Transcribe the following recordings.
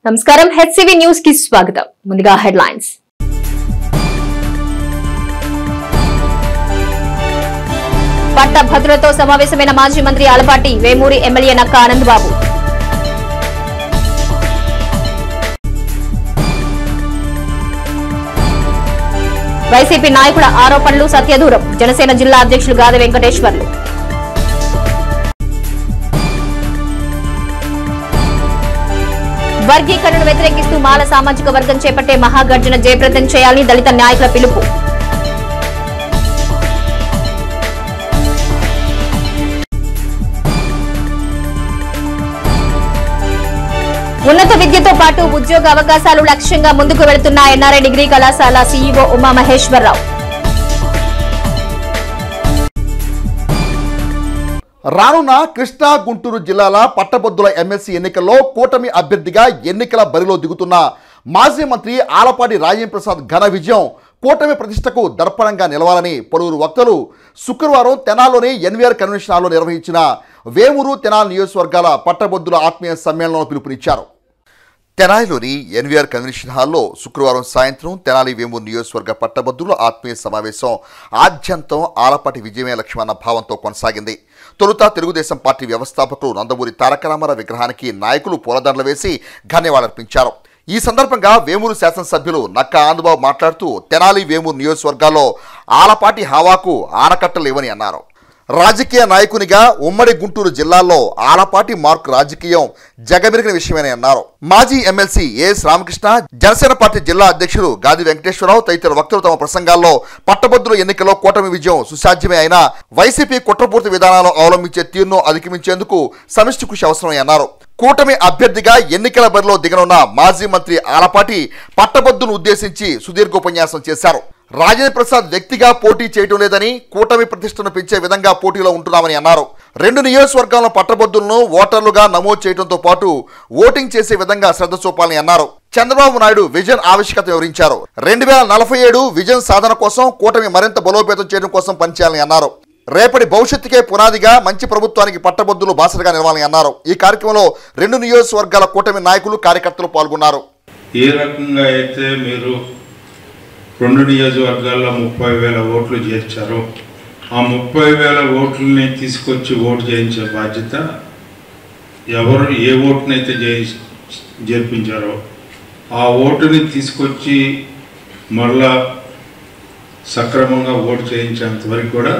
నమస్కారం HCV news కి స్వాగతం. ముందుగా హెడ్లైన్స్. పట్టభద్రులతో సమావేశమైన మాజీ మంత్రి ఆలపాటి వేమూరి ఎమ్మెల్యే నక్క ఆనందబాబు. వైసీపీ నాయకుల ఆరోపణలు సత్యదూరం. జనసేన జిల్లా అధ్యక్షులు గాదె వెంకటేశ్వర్లు. వర్గీకరణను వ్యతిరేకిస్తూ మాల సామాజిక వర్గం చేపట్టే మహాగర్జన జయప్రదం చేయాలని దళిత నాయకుల పిలుపు. ఉన్నత విద్యతో పాటు ఉద్యోగ అవకాశాలు లక్ష్యంగా ముందుకు వెళుతున్న ఎన్ఆర్ఐ డిగ్రీ కళాశాల సీఈఓ ఉమా మహేశ్వరరావు. రానున్న కృష్ణా గుంటూరు జిల్లాల పట్టభద్రుల ఎమ్మెల్సీ ఎన్నికల్లో కూటమి అభ్యర్థిగా ఎన్నికల బరిలో దిగుతున్న మాజీ మంత్రి ఆలపాటి రాజేంద్ర ప్రసాద్ ఘన విజయం కూటమి ప్రతిష్టకు దర్పణంగా నిలవాలని పలువురు వక్తలు శుక్రవారం తెనాల్లోని ఎన్వీఆర్ కన్వెన్షన్ హాల్లో నిర్వహించిన వేమూరు తెనాల్ నియోజకవర్గాల పట్టభద్రుల ఆత్మీయ సమ్మేళనంలో పిలుపునిచ్చారు. తెనాలిలోని ఎన్వీఆర్ కన్వెన్షన్ హాల్లో శుక్రవారం సాయంత్రం తెనాలి వేమూరు నియోజకవర్గ పట్టభద్రుల ఆత్మీయ సమావేశం ఆద్యంతం ఆలపాటి విజయమే లక్ష్యమన్న భావంతో కొనసాగింది. తొలుత తెలుగుదేశం పార్టీ వ్యవస్థాపకులు నందమూరి తారక రామారావు విగ్రహానికి నాయకులు పూలదండలు వేసి ధన్యవాదాలర్పించారు. ఈ సందర్భంగా వేమూరు శాసనసభ్యులు నక్క ఆనందబాబు మాట్లాడుతూ తెనాలి వేమూరు నియోజకవర్గాల్లో ఆలపాటి హవాకు ఆనకట్టలేవని అన్నారు. రాజకీయ నాయకునిగా ఉమ్మడి గుంటూరు జిల్లాల్లో ఆలపాటి మార్క్ రాజకీయం జగమెరిగిన విషయమని అన్నారు. మాజీ ఎమ్మెల్సీ ఏఎస్ రామకృష్ణ, జనసేన పార్టీ జిల్లా అధ్యక్షులు గాది వెంకటేశ్వరరావు తదితర వక్తలు తమ ప్రసంగాల్లో పట్టభద్రుల ఎన్నికల్లో కూటమి విజయం సుసాధ్యమే అయినా వైసీపీ కుట్రపూర్తి విధానాలు అవలంబించే తీరును అధిగమించేందుకు సమిష్టి కృషి అవసరమని అన్నారు. కూటమి అభ్యర్థిగా ఎన్నికల బరిలో దిగనున్న మాజీ మంత్రి ఆలపాటి పట్టభద్రులను ఉద్దేశించి సుదీర్ఘ ఉపన్యాసం చేశారు. రాజేంద్ర ప్రసాద్ వ్యక్తిగా పోటీ చేయడం లేదని, కూటమి ప్రతిష్టను పెంచే విధంగా పోటీలో ఉంటున్నామని అన్నారు. 2 నియోజకవర్గాల పట్టభద్రులను ఓటర్లుగా నమోదు చేయడంతో పాటు ఓటింగ్ చేసే విధంగా శ్రద్ధ చూపాలని అన్నారు. చంద్రబాబు నాయుడు విజన్ ఆవశ్యకత వివరించారు. 2047 విజన్ సాధన కోసం కూటమి మరింత బలోపేతం చేయడం కోసం పనిచేయాలని అన్నారు. రేపటి భవిష్యత్తుకే పునాదిగా మంచి ప్రభుత్వానికి పట్టభద్రులు బాసటగా నిలవాలని అన్నారు. ఈ కార్యక్రమంలో 2 నియోజకవర్గాల కూటమి నాయకులు, కార్యకర్తలు పాల్గొన్నారు. ఏ రకంగా అయితే మీరు 2 నియోజకవర్గాల్లో 30,000 ఓట్లు చేర్చారో ఆ 30,000 ఓట్లని తీసుకొచ్చి ఓటు చేయించే బాధ్యత ఎవరు ఏ ఓటునైతే చేర్పించారో ఆ ఓటుని తీసుకొచ్చి మళ్ళా సక్రమంగా ఓటు చేయించేంత వరకు కూడా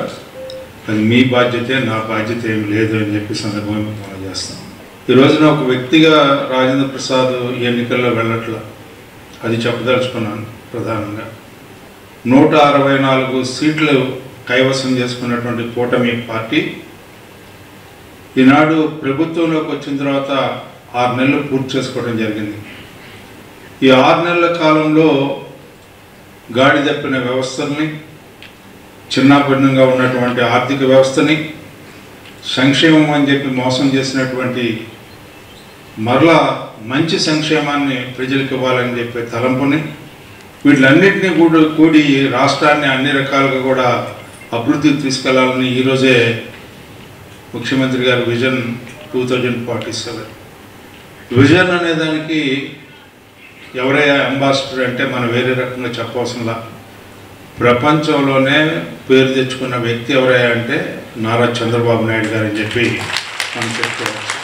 అది మీ బాధ్యతే, నా బాధ్యత ఏమి లేదు అని చెప్పి సందర్భంగా మనం చేస్తాం. ఈ రోజున ఒక వ్యక్తిగా రాజేంద్ర ప్రసాద్ ఎన్నికల్లో వెళ్ళట్లా, అది చెప్పదలుచుకున్నాను. ప్రధానంగా 164 సీట్లు కైవసం చేసుకున్నటువంటి కూటమి పార్టీ ఈనాడు ప్రభుత్వంలోకి వచ్చిన తర్వాత 6 నెలలు పూర్తి చేసుకోవడం జరిగింది. ఈ 6 నెలల కాలంలో గాడి తప్పిన వ్యవస్థల్ని, చిన్నాభిన్నంగా ఉన్నటువంటి ఆర్థిక వ్యవస్థని, సంక్షేమం అని చెప్పి మోసం చేసినటువంటి మరలా మంచి సంక్షేమాన్ని ప్రజలకు ఇవ్వాలని చెప్పే తలంపుని, వీటిలన్నింటినీ కూడి రాష్ట్రాన్ని అన్ని రకాలుగా కూడా అభివృద్ధికి తీసుకెళ్లాలని ఈరోజే ముఖ్యమంత్రి గారు విజన్ 2047 విజన్ అనే దానికి ఎవరైనా అంబాసిడర్ అంటే మనం వేరే రకంగా చెప్పవలసిందా. ప్రపంచంలోనే పేరు తెచ్చుకున్న వ్యక్తి ఎవరైనా అంటే నారా చంద్రబాబు నాయుడు గారు అని చెప్పి మనం చెప్పుకోవచ్చు.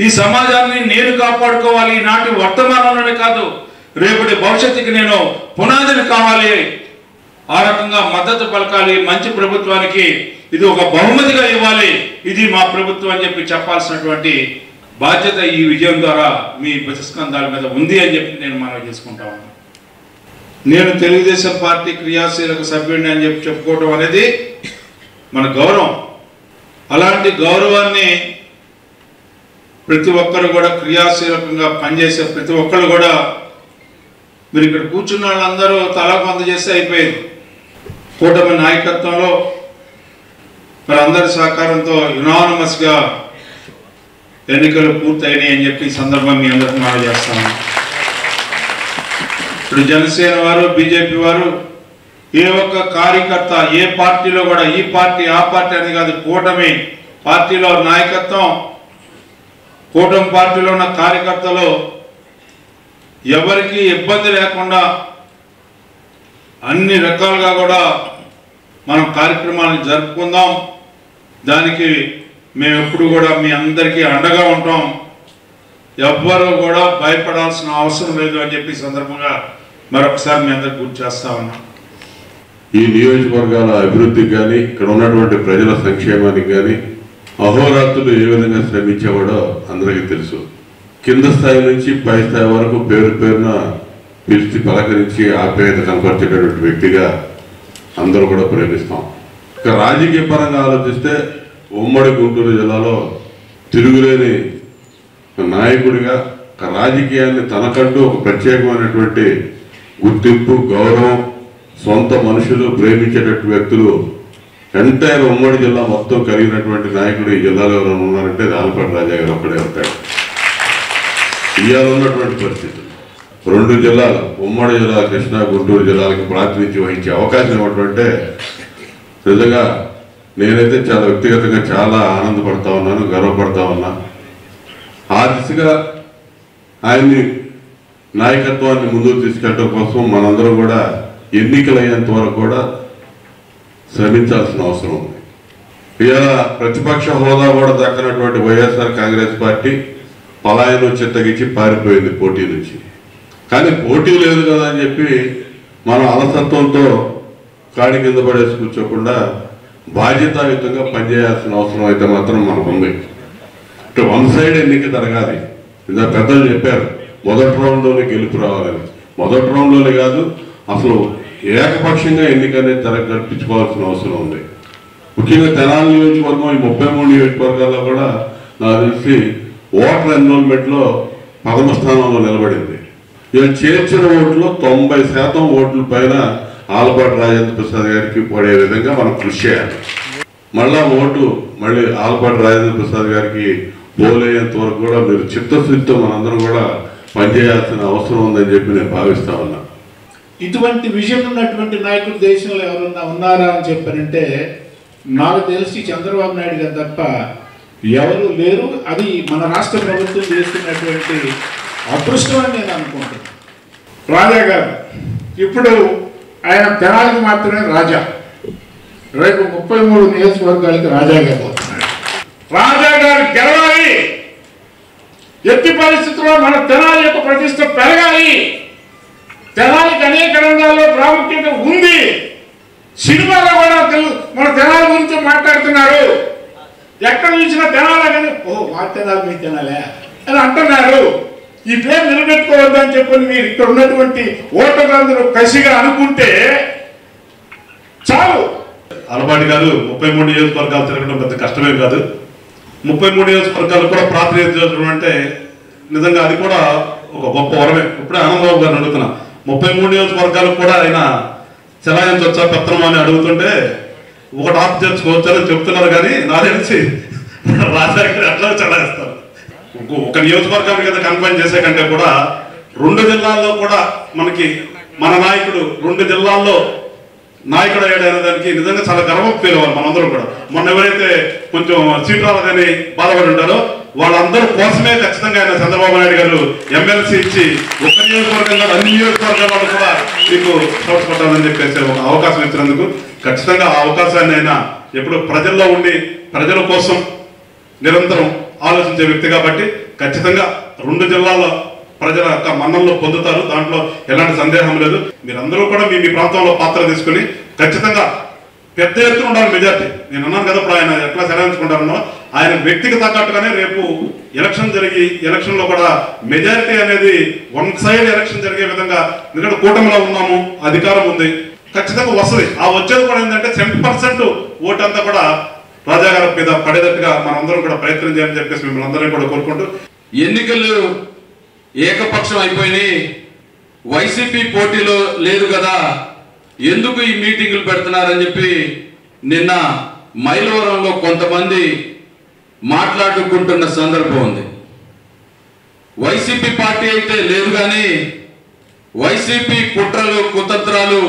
ఈ సమాజాన్ని నేను కాపాడుకోవాలి, ఈనాటి వర్తమానంలోనే కాదు రేపటి భవిష్యత్తుకి నేను పునాదిని కావాలి, ఆ రకంగా మద్దతు పలకాలి, మంచి ప్రభుత్వానికి ఇది ఒక బహుమతిగా ఇవ్వాలి, ఇది మా ప్రభుత్వం అని చెప్పి చెప్పాల్సినటువంటి బాధ్యత ఈ విజయం ద్వారా మీ ప్రతిస్కంధాల మీద ఉంది అని చెప్పి నేను మనవి చేసుకుంటా ఉన్నాను. నేను తెలుగుదేశం పార్టీ క్రియాశీలక సభ్యుడిని అని చెప్పి చెప్పుకోవడం అనేది మన గౌరవం. అలాంటి గౌరవాన్ని ప్రతి ఒక్కరు కూడా క్రియాశీలకంగా పనిచేసే ప్రతి ఒక్కరు కూడా, మీరు ఇక్కడ కూర్చున్న వాళ్ళందరూ తలా కొంత చేస్తే అయిపోయింది. కూటమి నాయకత్వంలో మరి అందరి సహకారంతో యునానిమస్గా ఎన్నికలు పూర్తయినాయి అని చెప్పి ఈ సందర్భం మీ అందరికీ మనం చేస్తాము. ఇప్పుడు జనసేన వారు, బీజేపీ వారు, ఏ ఒక్క కార్యకర్త ఏ పార్టీలో కూడా ఈ పార్టీ ఆ పార్టీ అని కాదు, కూటమి పార్టీలో నాయకత్వం, కూటమి పార్టీలో ఉన్న కార్యకర్తలు ఎవరికి ఇబ్బంది లేకుండా అన్ని రకాలుగా కూడా మనం కార్యక్రమాన్ని జరుపుకుందాం. దానికి మేము ఎప్పుడు కూడా మీ అందరికీ అండగా ఉంటాం. ఎవ్వరూ కూడా భయపడాల్సిన అవసరం లేదు అని చెప్పి సందర్భంగా మరొకసారి మీ అందరికి గుర్తు చేస్తా ఉన్నాం. ఈ నియోజకవర్గాల అభివృద్ధికి కానీ ఇక్కడ ఉన్నటువంటి ప్రజల సంక్షేమానికి కానీ అహోరాత్రులు ఏ విధంగా శ్రమించేవాడో అందరికీ తెలుసు. కింద స్థాయి నుంచి పై స్థాయి వరకు పేరు పేరున పిలిచి పలకరించి ఆప్యాయత కనపరిచేటటువంటి వ్యక్తిగా అందరూ కూడా ప్రేమిస్తాం. ఇక రాజకీయ పరంగా ఆలోచిస్తే ఉమ్మడి గుంటూరు జిల్లాలో తిరుగులేని నాయకుడిగా రాజకీయాన్ని తనకంటూ ఒక ప్రత్యేకమైనటువంటి గుర్తింపు, గౌరవం, సొంత మనుషులు ప్రేమించేటటువంటి వ్యక్తులు ఎంటైర్ ఉమ్మడి జిల్లా మొత్తం కలిగినటువంటి నాయకుడు ఈ జిల్లాలో ఎవరైనా ఉన్నారంటే ఆలపాటి రాజా గారు ఒక్కడే ఉంటాడు. ఇవాళ ఉన్నటువంటి పరిస్థితులు 2 జిల్లాలు, ఉమ్మడి జిల్లా కృష్ణా గుంటూరు జిల్లాలకు ప్రాతినిధ్యం వహించే అవకాశం ఇవ్వటంటే నిజంగా నేనైతే చాలా వ్యక్తిగతంగా చాలా ఆనందపడతా ఉన్నాను, గర్వపడతా ఉన్నా. ఆ దిశగా ఆయన్ని నాయకత్వాన్ని ముందుకు తీసుకెళ్ళడం కోసం మనందరం కూడా ఎన్నికలయ్యేంత వరకు కూడా శ్రమించాల్సిన అవసరం ఉంది. ఇవాళ ప్రతిపక్ష హోదా కూడా దక్కనటువంటి వైఎస్ఆర్ కాంగ్రెస్ పార్టీ పలాయనం చిత్తగించి పారిపోయింది పోటీ నుంచి. కానీ పోటీ లేదు కదా అని చెప్పి మనం అలసత్వంతో కాడి కింద పడేసి కూర్చోకుండా బాధ్యతాయుతంగా పనిచేయాల్సిన అవసరం అయితే మాత్రం మనకుంది. అంటే 1 సైడ్ ఎన్నిక జరగాలి. ఇలా పెద్దలు చెప్పారు మొదటి రౌండ్లోనే గెలుపు రావాలని. మొదటి రౌండ్లోనే కాదు, అసలు ఏకపక్షంగా ఎన్నిక అనేది జరిపించుకోవాల్సిన అవసరం ఉంది. ముఖ్యంగా తెనాలి నియోజకవర్గం ఈ 33 నియోజకవర్గాల్లో కూడా నాకు తెలిసి ఓటర్ ఎన్రోల్మెంట్లో 10వ స్థానంలో నిలబడింది. ఇలా చేర్చిన ఓట్లు 90% ఓట్ల పైన ఆలపాటి రాజేంద్ర ప్రసాద్ గారికి పడే విధంగా మనం కృషి చేయాలి. మళ్ళీ ఆలపాటి రాజేంద్ర ప్రసాద్ గారికి పోలేంత వరకు కూడా మీరు చిత్తశుద్ధితో మనందరం కూడా పనిచేయాల్సిన అవసరం ఉందని చెప్పి నేను భావిస్తా ఉన్నా. ఇటువంటి విజన్ ఉన్నటువంటి నాయకులు దేశంలో ఎవరన్నా ఉన్నారా అని చెప్పారంటే నాకు తెలిసి చంద్రబాబు నాయుడు గారు తప్ప ఎవరు లేరు. అది మన రాష్ట్ర ప్రభుత్వం చేస్తున్నటువంటి అదృష్టం అని నేను అనుకుంటున్నాను. రాజా గారు ఇప్పుడు ఆయన తెనాలికి మాత్రమే రాజా, రేపు 33 నియోజకవర్గాలకి రాజా గారు పోతున్నాడు. రాజా గారు గెలవాలి, ఎట్టి పరిస్థితుల్లో మన తెనాలి యొక్క ప్రతిష్ట పెరగాలి. తెనాలికి అనేక రంగాల్లో ప్రాముఖ్యత ఉంది. సినిమాలో కూడా మన తెనాలి గురించి మాట్లాడుతున్నారు. ఎక్కడ చూసినా తెనాలి కానీ మా తెనాలి మీ తెనాలే అని అంటున్నారు. ఈ పేరు నిలబెట్టుకోవద్దని చెప్పని మీరు ఇక్కడ ఉన్నటువంటి ఓటర్లందరూ కసిగా అనుకుంటే చాలు. ఆలపాటి గారు 33 నియోజకవర్గాలు తిరగడం పెద్ద కష్టమేం కాదు. 33 నియోజకవర్గాలు కూడా ప్రాతినిధ్యం అంటే నిజంగా అది కూడా ఒక గొప్ప వరమే. ఇప్పుడే ఆనందబాబు గారిని అడుగుతున్నా, 33 నియోజకవర్గాలకు కూడా ఆయన చెలాయించవచ్చా పెత్తనం అని అడుగుతుంటే ఒకటి ఆఫ్ చేసుకోవచ్చని చెప్తున్నారు. కానీ నాకు తెలిసి రాజా గారు అట్లా చెలాయిస్తారు. ఒక నియోజకవర్గానికి కదా కన్ఫైన్ చేసే కంటే కూడా 2 జిల్లాల్లో కూడా మన నాయకుడు 2 జిల్లాల్లో నాయకుడు అయ్యాడు దానికి నిజంగా చాలా గర్వం ఫీల్ అవ్వాలి మనందరం కూడా. మొన్న ఎవరైతే కొంచెం సీట్ రాలేదని బాధపడి ఉంటారో వాళ్ళందరూ కోసమే ఖచ్చితంగా ఆయన చంద్రబాబు నాయుడు గారు ఎమ్మెల్సీ ఇచ్చి ఒక నియోజకవర్గం కాదు అన్ని నియోజకవర్గాల్లో కూడా మీకు సపోర్ట్ పట్టాలని చెప్పేసి ఒక అవకాశం ఇచ్చినందుకు ఖచ్చితంగా ఆ అవకాశాన్ని ఆయన ఎప్పుడు ప్రజల్లో ఉండి ప్రజల కోసం నిరంతరం ఆలోచించే వ్యక్తి కాబట్టి ఖచ్చితంగా 2 జిల్లాల్లో ప్రజల యొక్క మన్ననలో పొందుతారు. దాంట్లో ఎలాంటి సందేహం లేదు. మీరందరూ కూడా మీ ప్రాంతంలో పాత్ర తీసుకుని ఖచ్చితంగా పెద్ద ఎత్తున ఉండాలి మెజార్టీ. నేను అన్నాను కదా ఇప్పుడు ఆయన ఎట్లా సెలవించుకుంటారనో ఆయన వ్యక్తికి తగ్గట్టుగానే రేపు ఎలక్షన్లో కూడా మెజారిటీ అనేది 1 సైడ్ ఎలక్షన్ జరిగే విధంగా, ఎందుకంటే కూటమిలో ఉన్నాము, అధికారం ఉంది, ఖచ్చితంగా వస్తుంది. ఆ వచ్చేది కూడా ఏంటంటే 10% ఓటు అంతా కూడా రాజా గారి మీద పడేటట్టుగా మనందరం కూడా ప్రయత్నం చేయాలని చెప్పేసి మిమ్మల్ని అందరినీ కూడా కోరుకుంటూ, ఎన్నికలు ఏకపక్షం అయిపోయినాయి, వైసీపీ పోటీలో లేదు కదా, ఎందుకు ఈ మీటింగులు పెడుతున్నారని చెప్పి నిన్న మైలవరంలో కొంతమంది మాట్లాడుకుంటున్న సందర్భం ఉంది. వైసీపీ పార్టీ అయితే లేదు కానీ వైసీపీ కుట్రలు కుతంత్రాలు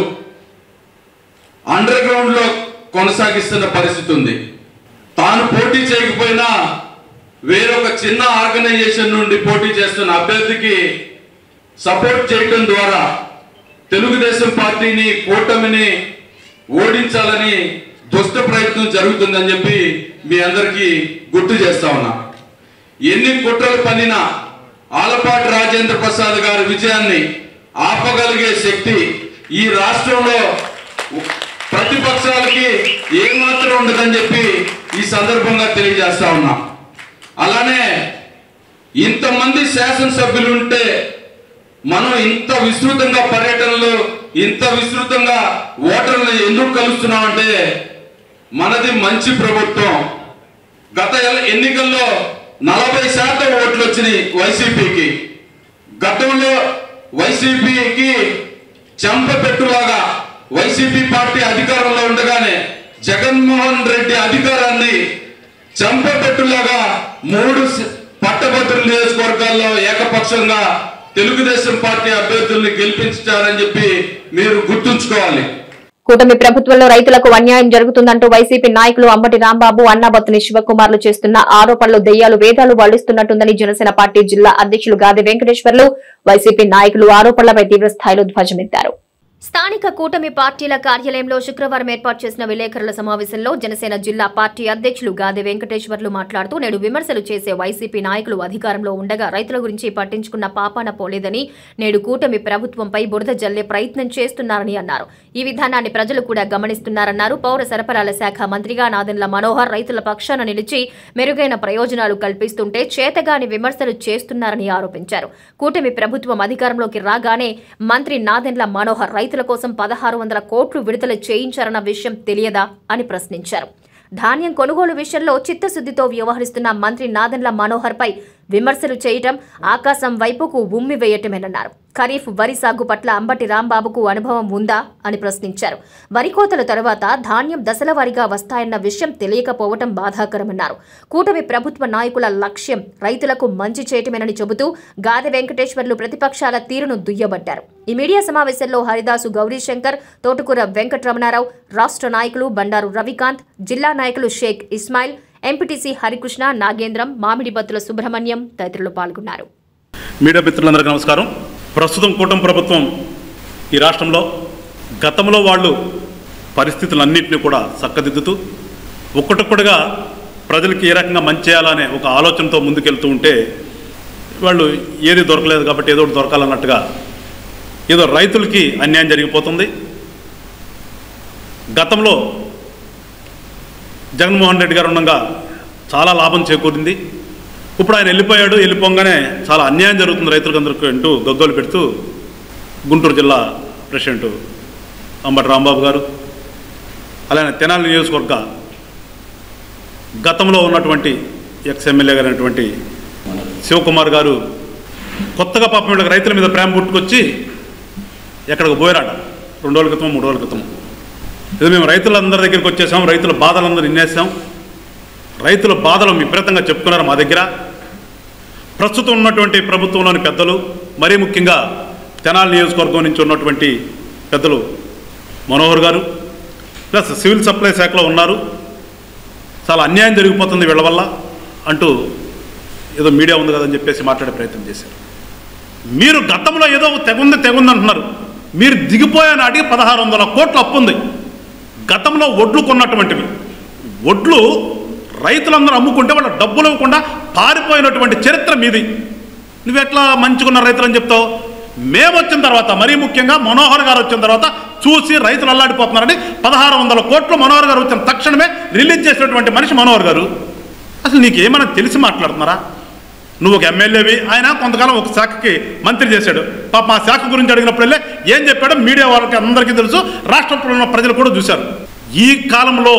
అండర్ గ్రౌండ్ లో కొనసాగిస్తున్న పరిస్థితి ఉంది. తాను పోటీ చేయకపోయినా వేరొక చిన్న ఆర్గనైజేషన్ నుండి పోటీ చేస్తున్న అభ్యర్థికి సపోర్ట్ చేయడం ద్వారా తెలుగుదేశం పార్టీని కూటమిని ఓడించాలని దుష్ట ప్రయత్నం జరుగుతుందని చెప్పి మీ అందరికీ గుర్తు చేస్తా ఉన్నా. ఎన్ని కుట్రలు పన్నినా ఆలపాటి రాజేంద్ర ప్రసాద్ గారి విజయాన్ని ఆపగలిగే శక్తి ఈ రాష్ట్రంలో ప్రతిపక్షాలకి ఏమాత్రం ఉండదని చెప్పి ఈ సందర్భంగా తెలియజేస్తా ఉన్నా. అలానే ఇంతమంది శాసనసభ్యులు ఉంటే మనం ఇంత విస్తృతంగా పర్యటనలు, ఇంత విస్తృతంగా ఓటర్లను ఎందుకు కలుస్తున్నామంటే మనది మంచి ప్రభుత్వం. గత ఎన్నికల్లో 40% ఓట్లు వచ్చినాయి వైసీపీకి. గతంలో వైసీపీకి చెంపపెట్టులాగా వైసీపీ పార్టీ అధికారంలో ఉండగానే జగన్మోహన్ రెడ్డి అధికారాన్ని చెంపపెట్టులాగా 3 పట్టభద్రుల నియోజకవర్గాల్లో ఏకపక్షంగా తెలుగుదేశం పార్టీ అభ్యర్థుల్ని గెలిపించారని చెప్పి మీరు గుర్తుంచుకోవాలి. కూటమి ప్రభుత్వంలో రైతులకు అన్యాయం జరుగుతుందంటూ వైసీపీ నాయకులు అంబటి రాంబాబు, అన్నాబత్తుని శివకుమార్లు చేస్తున్న ఆరోపణలు దెయ్యాలు వేదాలు వల్లిస్తున్నట్టుందని జనసేన పార్టీ జిల్లా అధ్యక్షులు గాదె వెంకటేశ్వర్లు, వైసీపీ నాయకులు ఆరోపణలపై తీవ్ర స్థాయిలో ధ్వజమెత్తారు. స్థానిక కూటమి పార్టీల కార్యాలయంలో శుక్రవారం ఏర్పాటు చేసిన విలేకరుల సమావేశంలో జనసేన జిల్లా పార్టీ అధ్యక్షులు గాదె వెంకటేశ్వర్లు మాట్లాడుతూ నేడు విమర్శలు చేసే వైసీపీ నాయకులు అధికారంలో ఉండగా రైతుల గురించి పట్టించుకున్న పాపాన పోలేదని, నేడు కూటమి ప్రభుత్వంపై బురద జల్లే ప్రయత్నం చేస్తున్నారని అన్నారు. ఈ విధానాన్ని ప్రజలు కూడా గమనిస్తున్నారన్నారు. పౌర సరఫరాల శాఖ మంత్రిగా నాదెండ్ల మనోహర్ రైతుల పక్షాన నిలిచి మెరుగైన ప్రయోజనాలు కల్పిస్తుంటే చేతగాని విమర్శలు చేస్తున్నారని ఆరోపించారు. కూటమి ప్రభుత్వం అధికారంలోకి రాగానే మంత్రి నాదెండ్ల మనోహర్ రైతుల కోసం 1600 కోట్లు విడుదల చేయించారన్న విషయం తెలియదా అని ప్రశ్నించారు. ధాన్యం కొనుగోలు విషయంలో చిత్తశుద్దితో వ్యవహరిస్తున్న మంత్రి నాదెండ్ల మనోహర్ పై విమర్శలు చేయటం ఆకాశం వైపుకు ఉమ్మి వేయటమేనన్నారు. ఖరీఫ్ వరి సాగు పట్ల అంబటి రాంబాబుకు అనుభవం ఉందా అని ప్రశ్నించారు. వరి కోతల తరువాత ధాన్యం దశలవారీగా వస్తాయన్న విషయం తెలియకపోవటం బాధాకరమన్నారు. కూటమి ప్రభుత్వ నాయకుల లక్ష్యం రైతులకు మంచి చేయటమేనని చెబుతూ గాదె వెంకటేశ్వర్లు ప్రతిపక్షాల తీరును దుయ్యబట్టారు. ఈ మీడియా సమావేశంలో హరిదాసు గౌరీశంకర్, తోటకూర వెంకటరమణారావు, రాష్ట్ర నాయకులు బండారు రవికాంత్, జిల్లా నాయకులు షేక్ ఇస్మాయిల్, ఎంపీటీసీ హరికృష్ణ, నాగేంద్రం, మామిడిబత్తుల సుబ్రహ్మణ్యం తదితరులు పాల్గొన్నారు. మీడియా మిత్రులందరికీ నమస్కారం. ప్రస్తుతం కూటమి ప్రభుత్వం ఈ రాష్ట్రంలో గతంలో వాళ్ళు పరిస్థితులన్నింటినీ కూడా చక్కదిద్దుతూ ఒక్కటొక్కటిగా ప్రజలకి ఏ రకంగా మంచి చేయాలనే ఒక ఆలోచనతో ముందుకెళ్తూ ఉంటే వాళ్ళు ఏది దొరకలేదు కాబట్టి ఏదో ఒకటి దొరకాలన్నట్టుగా ఏదో రైతులకి అన్యాయం జరిగిపోతుంది. గతంలో జగన్మోహన్ రెడ్డి గారు ఉండగా చాలా లాభం చేకూరింది. ఇప్పుడు ఆయన వెళ్ళిపోగానే చాలా అన్యాయం జరుగుతుంది రైతులకు అందరికీ అంటూ గగ్గోలు పెడుతూ గుంటూరు జిల్లా ప్రెసిడెంట్ అంబటి రాంబాబు గారు, అలానే తెనాలి నియోజకవర్గ గతంలో ఉన్నటువంటి ఎక్స్ఎమ్మెల్యే గారు అయినటువంటి శివకుమార్ గారు కొత్తగా పాపం వీళ్ళకి రైతుల మీద ప్రేమ పుట్టుకొచ్చి ఎక్కడికి పోయారట 2 రోజుల క్రితం 3 రోజుల క్రితం. ఇది మేము రైతులందరి దగ్గరికి వచ్చేసాం, రైతుల బాధలందరూ వినేసాం, రైతుల బాధలు విపరీతంగా చెప్పుకున్నారు మా దగ్గర. ప్రస్తుతం ఉన్నటువంటి ప్రభుత్వంలోని పెద్దలు, మరీ ముఖ్యంగా తెనాలి నియోజకవర్గం నుంచి ఉన్నటువంటి పెద్దలు మనోహర్ గారు ప్లస్ సివిల్ సప్లై శాఖలో ఉన్నారు, చాలా అన్యాయం జరిగిపోతుంది వీళ్ళ వల్ల అంటూ ఏదో మీడియా ఉంది కదని చెప్పేసి మాట్లాడే ప్రయత్నం చేశారు. మీరు గతంలో ఏదో తెగుంది అంటున్నారు. మీరు దిగిపోయే నాటికి 1600 కోట్ల అప్పు ఉంది. గతంలో ఒడ్లు కొన్నటువంటివి, ఒడ్లు రైతులందరూ అమ్ముకుంటే వాళ్ళ డబ్బులు ఇవ్వకుండా పారిపోయినటువంటి చరిత్ర మీది. నువ్వెట్లా మంచుకున్న రైతులని చెప్తావు? మేము వచ్చిన తర్వాత, మరీ ముఖ్యంగా మనోహర్ గారు వచ్చిన తర్వాత చూసి రైతులు అల్లాడిపోతున్నారని 1600 కోట్లు మనోహర్ గారు వచ్చిన తక్షణమే రిలీజ్ చేసినటువంటి మనిషి మనోహర్ గారు. అసలు నీకేమైనా తెలిసి మాట్లాడుతున్నారా? నువ్వు ఒక ఎమ్మెల్యేవి, ఆయన కొంతకాలం ఒక శాఖకి మంత్రి చేశాడు. పాప ఆ శాఖ గురించి అడిగినప్పుడల్లే ఏం చెప్పాడో మీడియా వాళ్ళకి అందరికీ తెలుసు, రాష్ట్రంలో ఉన్న ప్రజలు కూడా చూశారు. ఈ కాలంలో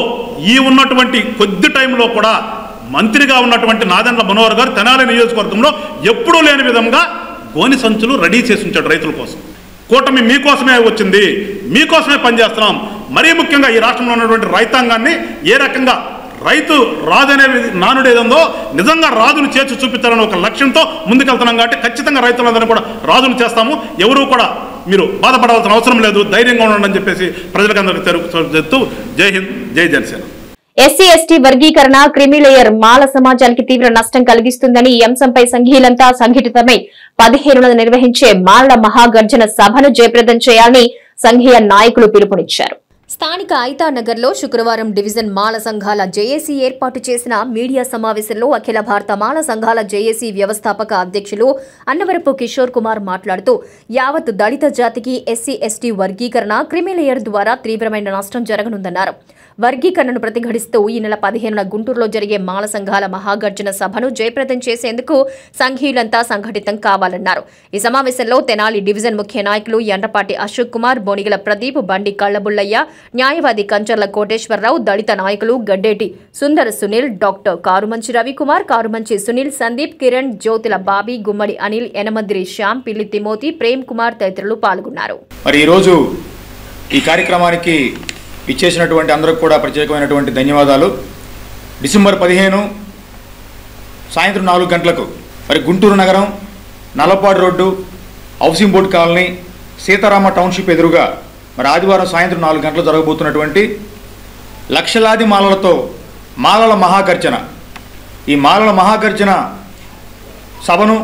ఈ ఉన్నటువంటి కొద్ది టైంలో కూడా మంత్రిగా ఉన్నటువంటి నాదెండ్ల మనోహర్ గారు తెనాలి నియోజకవర్గంలో ఎప్పుడూ లేని విధంగా గోని సంచులు రెడీ చేసి ఉంచాడు రైతుల కోసం. కూటమి మీకోసమే వచ్చింది, మీకోసమే పనిచేస్తున్నాం. మరీ ముఖ్యంగా ఈ రాష్ట్రంలో ఉన్నటువంటి రైతాంగాన్ని ఏ రకంగా రైతు రాజు అనే నానుడు ఏదందో నిజంగా రాజును చేర్చి చూపించాలని ఒక లక్ష్యంతో ముందుకెళ్తున్నాం. కాబట్టి ఖచ్చితంగా రైతులందరినీ కూడా రాజును చేస్తాము. ఎవరూ కూడా మీరు బాధపడవలసిన అవసరం లేదు, ధైర్యంగా ఉండండి అని చెప్పేసి ప్రజలకు అందరికీ చెప్తూ జై హింద్, జై జనసేన. ఎస్సీ ఎస్టీ వర్గీకరణ క్రిమిలేయర్ మాల సమాజానికి తీవ్ర నష్టం కలిగిస్తుందని ఈ అంశంపై సంఘీయులంతా సంఘటితమై 15న నిర్వహించే మాలల మహాగర్జన సభను జయప్రదం చేయాలని సంఘీయ నాయకులు పిలుపునిచ్చారు. స్థానిక ఐతానగర్ లో శుక్రవారం డివిజన్ మాల సంఘాల జేఏసీ ఏర్పాటు చేసిన మీడియా సమావేశంలో అఖిల భారత మాల సంఘాల జేఏసీ వ్యవస్థాపక అధ్యక్షులు అన్నవరపు కిషోర్ కుమార్ మాట్లాడుతూ యావత్ దళిత జాతికి ఎస్సీ ఎస్టీ వర్గీకరణ క్రిమిలేయర్ ద్వారా తీవ్రమైన నష్టం జరగనుందన్నారు. వర్గీకరణను ప్రతిఘటిస్తూ ఈ నెల 15న గుంటూరులో జరిగే మాల సంఘాల మహాగర్జన సభను జయప్రదం చేసేందుకు సంఘీయులంతా సంఘటితం కావాలన్నారు. ఈ సమావేశంలో తెనాలి డివిజన్ ముఖ్య నాయకులు ఎండ్రపాటి అశోక్ కుమార్, బోనిగల ప్రదీప్, బండి కళ్లబుల్లయ్య, న్యాయవాది కంచర్ల కోటేశ్వరరావు, దళిత నాయకులు గడ్డేటి సుందర సునీల్, డాక్టర్ కారుమంచి రవికుమార్, కారుమంచి సునీల్, సందీప్, కిరణ్, జ్యోతిల బాబీ, గుమ్మడి అనిల్, ఎనమద్రి శ్యామ్, పిల్లి తిమోతి, ప్రేమ్ కుమార్ తదితరులు పాల్గొన్నారు. మరి ఈరోజు ఈ కార్యక్రమానికి ఇచ్చేసినటువంటి అందరికి కూడా ప్రత్యేకమైనటువంటి ధన్యవాదాలు. డిసెంబర్ 15 సాయంత్రం 4 గంటలకు మరి గుంటూరు నగరం Nallapadu road housing board colony Seetharama township ఎదురుగా మరి ఆదివారం సాయంత్రం 4 గంటలు జరగబోతున్నటువంటి లక్షలాది మాలలతో మాలల మహాగర్జన, ఈ మాలల మహాగర్జన సభను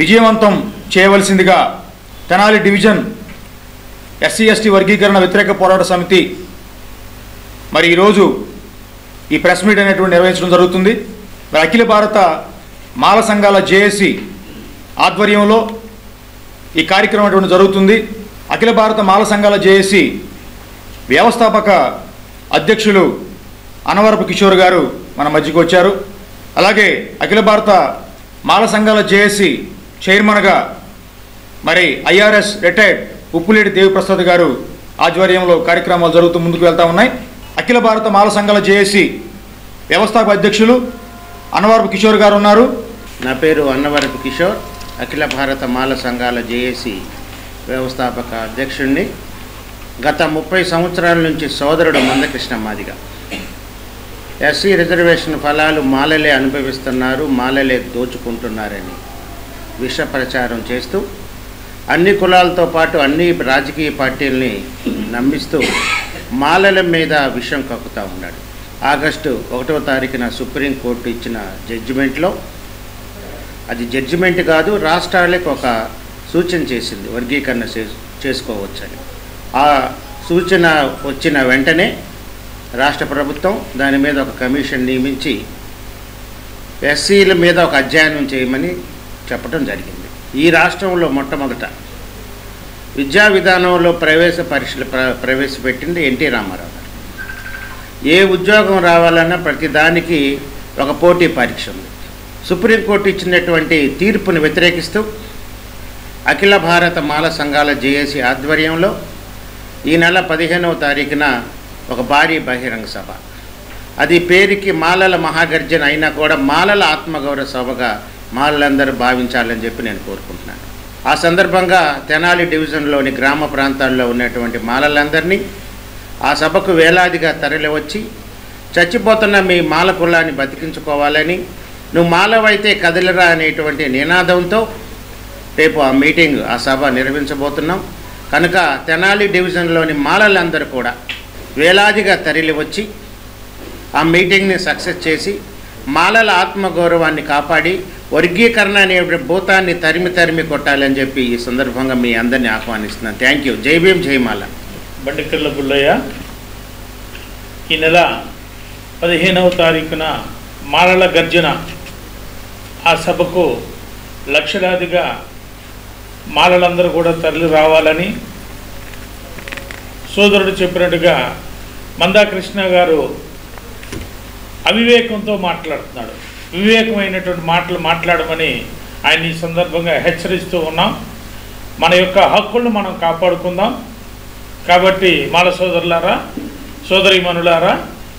విజయవంతం చేయవలసిందిగా తెనాలి డివిజన్ ఎస్సీ ఎస్టీ వర్గీకరణ వ్యతిరేక పోరాట సమితి మరి ఈరోజు ఈ ప్రెస్ మీట్ అనేటువంటి నిర్వహించడం జరుగుతుంది. మరి అఖిల భారత మాల సంఘాల జేఏసీ ఆధ్వర్యంలో ఈ కార్యక్రమం అటువంటి జరుగుతుంది. అఖిల భారత మాల సంఘాల జేఏసీ వ్యవస్థాపక అధ్యక్షులు అన్నవరపు కిషోర్ గారు మన మధ్యకు వచ్చారు. అలాగే అఖిల భారత మాల సంఘాల జేఏసీ చైర్మన్గా మరి ఐఆర్ఎస్ రిటైర్డ్ ఉప్పులేటి దేవిప్రసాద్ గారు ఆధ్వర్యంలో కార్యక్రమాలు జరుగుతూ ముందుకు వెళ్తా ఉన్నాయి. అఖిల భారత మాల సంఘాల జేఏసీ వ్యవస్థాపక అధ్యక్షులు అన్నవరపు కిషోర్ గారు ఉన్నారు. నా పేరు అన్నవరపు కిషోర్, అఖిల భారత మాల సంఘాల జేఏసీ వ్యవస్థాపక అధ్యక్షుడిని. గత 30 సంవత్సరాల నుంచి సోదరుడు మందకృష్ణ మాదిగ ఎస్సీ రిజర్వేషన్ ఫలాలు మాలలే అనుభవిస్తున్నారు, మాలలే దోచుకుంటున్నారని విష ప్రచారం చేస్తూ అన్ని కులాలతో పాటు అన్ని రాజకీయ పార్టీలని నమ్మిస్తూ మాలల మీద విషం కక్కుతూ ఉన్నాడు. ఆగస్టు 1వ తారీఖున సుప్రీంకోర్టు ఇచ్చిన జడ్జిమెంట్లో, అది జడ్జిమెంట్ కాదు, రాష్ట్రాలకు ఒక సూచన చేసింది వర్గీకరణ చేసుకోవచ్చని. ఆ సూచన వచ్చిన వెంటనే రాష్ట్ర ప్రభుత్వం దాని మీద ఒక కమిషన్ నియమించి ఎస్సీల మీద ఒక అధ్యయనం చేయమని చెప్పడం జరిగింది. ఈ రాష్ట్రంలో మొట్టమొదట విద్యా విధానంలో ప్రవేశ పరీక్షలు ప్రవేశపెట్టింది ఎన్టీ రామారావు గారు. ఏ ఉద్యోగం రావాలన్నా ప్రతిదానికి ఒక పోటీ పరీక్ష ఉంది. సుప్రీంకోర్టు ఇచ్చినటువంటి తీర్పుని వ్యతిరేకిస్తూ అఖిల భారత మాల సంఘాల జేఏసీ ఆధ్వర్యంలో ఈ నెల 15వ తారీఖున ఒక భారీ బహిరంగ సభ, అది పేరుకి మాలల మహాగర్జన అయినా కూడా మాలల ఆత్మగౌరవ సభగా మాలలందరూ భావించాలని చెప్పి నేను కోరుకుంటున్నాను. ఆ సందర్భంగా తెనాలి డివిజన్లోని గ్రామ ప్రాంతాల్లో ఉన్నటువంటి మాలలందరినీ ఆ సభకు వేలాదిగా తరలివచ్చి చచ్చిపోతున్న మీ మాల కులాన్ని బతికించుకోవాలని, నువ్వు మాలవైతే కదిలిరా అనేటువంటి నినాదంతో రేపు ఆ మీటింగ్, ఆ సభ నిర్వహించబోతున్నాం. కనుక తెనాలి డివిజన్లోని మాలలందరూ కూడా వేలాదిగా తరలివచ్చి ఆ మీటింగ్ని సక్సెస్ చేసి మాలల ఆత్మగౌరవాన్ని కాపాడి వర్గీకరణ అనే భూతాన్ని తరిమి కొట్టాలని చెప్పి ఈ సందర్భంగా మీ అందరినీ ఆహ్వానిస్తున్నాను. Thank you. జై భీమ్, జై మాల. బండి కళ్లబుల్లయ్య. ఈ నెల 15వ తారీఖున మాలల గర్జన ఆ సభకు లక్షలాదిగా మాలలందరూ కూడా తరలి రావాలని సోదరుడు చెప్పినట్టుగా మందాకృష్ణ గారు అవివేకంతో మాట్లాడుతున్నాడు. వివేకమైనటువంటి మాటలు మాట్లాడమని ఆయన ఈ సందర్భంగా హెచ్చరిస్తూ ఉన్నాం. మన యొక్క హక్కులను మనం కాపాడుకుందాం. కాబట్టి మాల సోదరులారా, సోదరీమణులారా,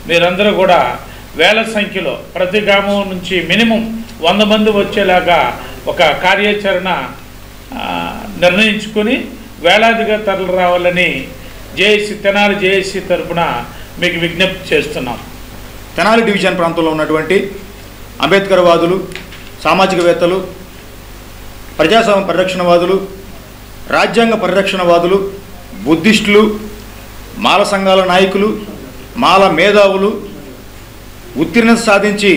మీరందరూ కూడా వేల సంఖ్యలో ప్రతి గ్రామం నుంచి మినిమం 100 మంది వచ్చేలాగా ఒక కార్యాచరణ నిర్ణయించుకొని వేలాదిగా తరలి రావాలని జేఏసీ తెనాలి జేఏసీ తరఫున మీకు విజ్ఞప్తి చేస్తున్నాం. తెనాలి డివిజన్ ప్రాంతంలో ఉన్నటువంటి అంబేద్కర్ వాదులు, సామాజికవేత్తలు, ప్రజాస్వామ్య పరిరక్షణవాదులు, రాజ్యాంగ పరిరక్షణవాదులు, బుద్ధిస్టులు, మాల సంఘాల నాయకులు, మాల మేధావులు, ఉత్తీర్ణత సాధించి